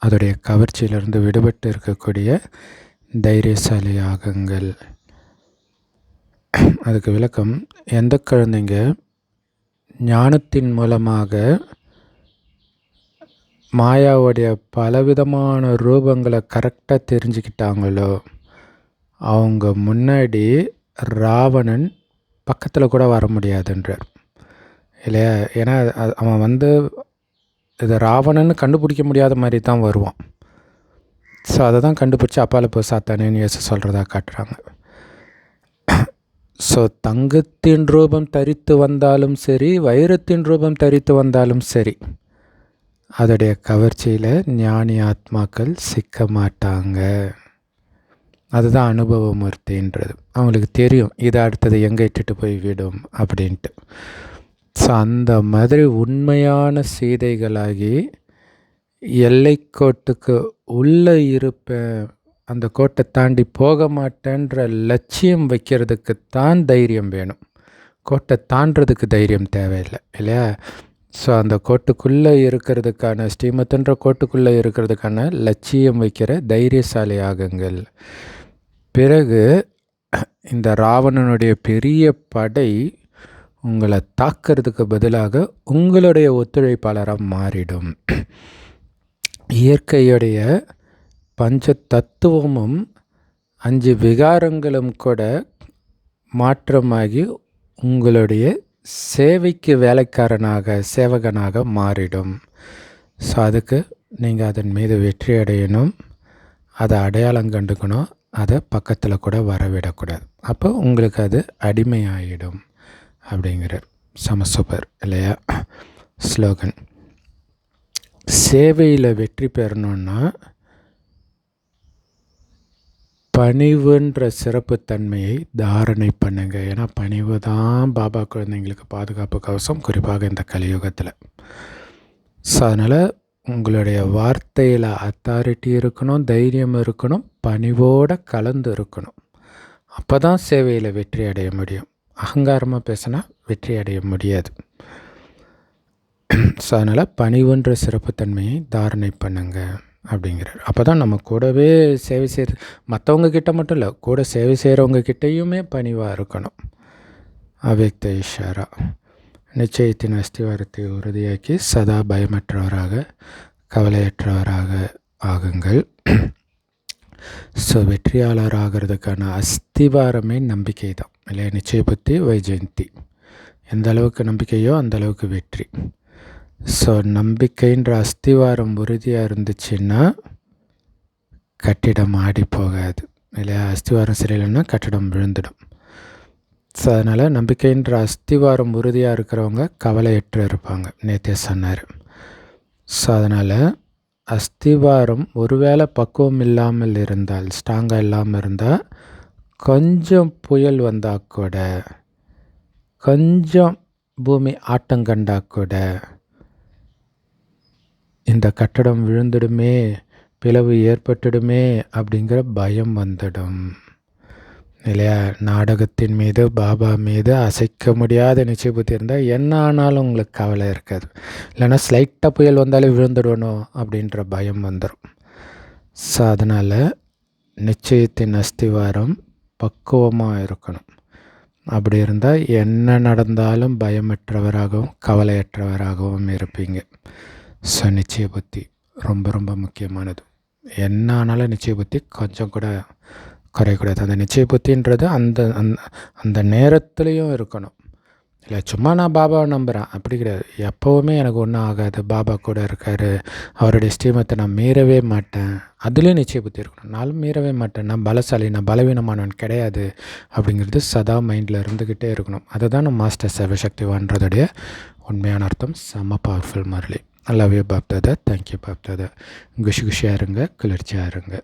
அதோடைய கவர்ச்சியிலிருந்து விடுபட்டு இருக்கக்கூடிய தைரியசாலியாகுங்கள். அதுக்கு விளக்கம், எந்த குழந்தைங்க ஞானத்தின் மூலமாக மாயாவுடைய பலவிதமான ரூபங்களை கரெக்டாக தெரிஞ்சுக்கிட்டாங்களோ அவங்க முன்னாடி ராவணன் பக்கத்தில் கூட வர முடியாதுன்றார் இல்லையா. ஏன்னா அவன் இது ராவணன்னு கண்டுபிடிக்க முடியாத மாதிரி தான் வருவான். ஸோ அதை தான் கண்டுபிடிச்சி அப்பால போ சாத்தானேன்னு இயேசு சொல்கிறதா காட்டுறாங்க. ஸோ தங்கத்தின் ரூபம் தரித்து வந்தாலும் சரி, வைரத்தின் ரூபம் தரித்து வந்தாலும் சரி, அதோடைய கவர்ச்சியில் ஞானி ஆத்மாக்கள் சிக்க மாட்டாங்க. அதுதான் அனுபவமூர்த்தின்றது. அவங்களுக்கு தெரியும் இதை அடுத்தது எங்கே இட்டுட்டு போய் விடும் அப்படின்ட்டு. ஸோ அந்த மாதிரி உண்மையான சீதைகளாகி எல்லைக்கோட்டுக்கு உள்ளே இருப்பேன், அந்த கோட்டை தாண்டி போக மாட்டேன்ற லட்சியம் வைக்கிறதுக்குத்தான் தைரியம் வேணும். கோட்டை தாண்டறதுக்கு தைரியம் தேவையில்லை இல்லையா? ஸோ அந்த கோட்டுக்குள்ளே இருக்கிறதுக்கான ஸ்ரீமத்துன்ற கோட்டுக்குள்ளே இருக்கிறதுக்கான லட்சியம் வைக்கிற தைரியசாலி ஆகுங்கள். பிறகு இந்த ராவணனுடைய பெரிய படை உங்களை தாக்கிறதுக்கு பதிலாக உங்களுடைய ஒத்துழைப்பாளராக மாறிடும். இயற்கையுடைய பஞ்ச தத்துவமும் 5 விகாரங்களும் கூட மாற்றமாகி உங்களுடைய சேவைக்கு வேலைக்காரனாக சேவகனாக மாறிடும். ஸோ அதுக்கு நீங்கள் அதன் மீது வெற்றி அடையணும், அதை அடையாளம் கண்டுக்கணும், அதை பக்கத்தில் கூட வரவிடக்கூடாது. அப்போ உங்களுக்கு அது அடிமையாகிடும் அப்படிங்கிறார். சூப்பர் இல்லையா ஸ்லோகன். சேவையில் வெற்றி பெறணுன்னா பணிவுன்ற சிறப்புத்தன்மையை தாரணை பண்ணுங்க. ஏன்னா பணிவு தான் பாபா குழந்தைங்களுக்கு பாதுகாப்பு கவசம், குறிப்பாக இந்த கலியுகத்தில். ஸோ அதனால் உங்களுடைய வார்த்தையில் அத்தாரிட்டி இருக்கணும், தைரியம் இருக்கணும், பணிவோடு கலந்து இருக்கணும். அப்போ தான் சேவையில் வெற்றி அடைய முடியும். அகங்காரமாக பேசினா வெற்றி அடைய முடியாது. ஸோ அதனால் பணிவுன்ற சிறப்புத்தன்மையை தாரணை பண்ணுங்க அப்படிங்கிறார். அப்போ தான் நம்ம கூடவே சேவை செய்கிற மற்றவங்க கிட்ட மட்டும் இல்லை, கூட சேவை செய்கிறவங்க கிட்டேயுமே பணிவாக இருக்கணும். அவ்யக்த இஷாரா. நிச்சயத்தின் அஸ்திவாரத்தை உறுதியாக்கி சதா பயமற்றவராக கவலையற்றவராக ஆகுங்கள். ஸோ வெற்றியாளர் ஆகிறதுக்கான அஸ்திவாரமே நம்பிக்கை தான் இல்லையா? நிச்சய புத்தி வைஜெயந்தி. எந்த அளவுக்கு நம்பிக்கையோ அந்த அளவுக்கு வெற்றி. ஸோ நம்பிக்கைன்ற அஸ்திவாரம் உறுதியாக இருந்துச்சுன்னா கட்டிடம் ஆடி போகாது இல்லையா? அஸ்திவாரம் சரியில்லைன்னா கட்டிடம் விழுந்துடும். ஸோ அதனால் நம்பிக்கைன்ற அஸ்திவாரம் உறுதியாக இருக்கிறவங்க கவலையற்று இருப்பாங்க, நேற்றே சொன்னார். ஸோ அதனால் அஸ்திவாரம் ஒருவேளை பக்குவம் இல்லாமல் இருந்தால், ஸ்ட்ராங்காக இல்லாமல் இருந்தால், கொஞ்சம் புயல் வந்தால் கூட, கொஞ்சம் பூமி ஆட்டங்கண்டா கூட இந்த கட்டடம் விழுந்துடுமே, பிளவு ஏற்பட்டுடுமே அப்படிங்கிற பயம் வந்துடும் இல்லையா? நாடகத்தின் மீது பாபா மீது அசைக்க முடியாத நிச்சய புத்தி இருந்தால் என்ன ஆனாலும் உங்களுக்கு கவலை இருக்காது. இல்லைன்னா ஸ்லைட்டாக புயல் வந்தாலே விழுந்துடணும் அப்படின்ற பயம் வந்துடும். ஸோ அதனால் நிச்சயத்தின் அஸ்திவாரம் பக்குவமாக இருக்கணும். அப்படி இருந்தால் என்ன நடந்தாலும் பயமற்றவராகவும் கவலையற்றவராகவும் இருப்பீங்க. ஸோ நிச்சய புத்தி ரொம்ப ரொம்ப முக்கியமானது. என்ன ஆனாலும் நிச்சய புத்தி கொஞ்சம் கூட குறையக்கூடாது. அந்த நிச்சய புத்தின்றது அந்த அந்த நேரத்துலேயும் இருக்கணும் இல்லை. சும்மா நான் பாபாவை நம்புகிறேன் அப்படி கிடையாது. எப்போவுமே எனக்கு ஒன்றும் ஆகாது, பாபா கூட இருக்கார், அவருடைய ஸ்ரீமத்தை நான் மீறவே மாட்டேன், அதுலேயும் நிச்சய புத்தி இருக்கணும். நானும் மீறவே மாட்டேன், நான் பலசாலி, நான் பலவீனமானவன் கிடையாது அப்படிங்கிறது சதா மைண்டில் இருந்துக்கிட்டே இருக்கணும். அதுதான் நம்ம மாஸ்டர் சர்வசக்திவான்றதுடைய உண்மையான அர்த்தம். செம்ம powerful Murli. I love you Bapdada. Thank you Bapdada. குஷியாக இருங்க, குளிர்ச்சியாக இருங்க.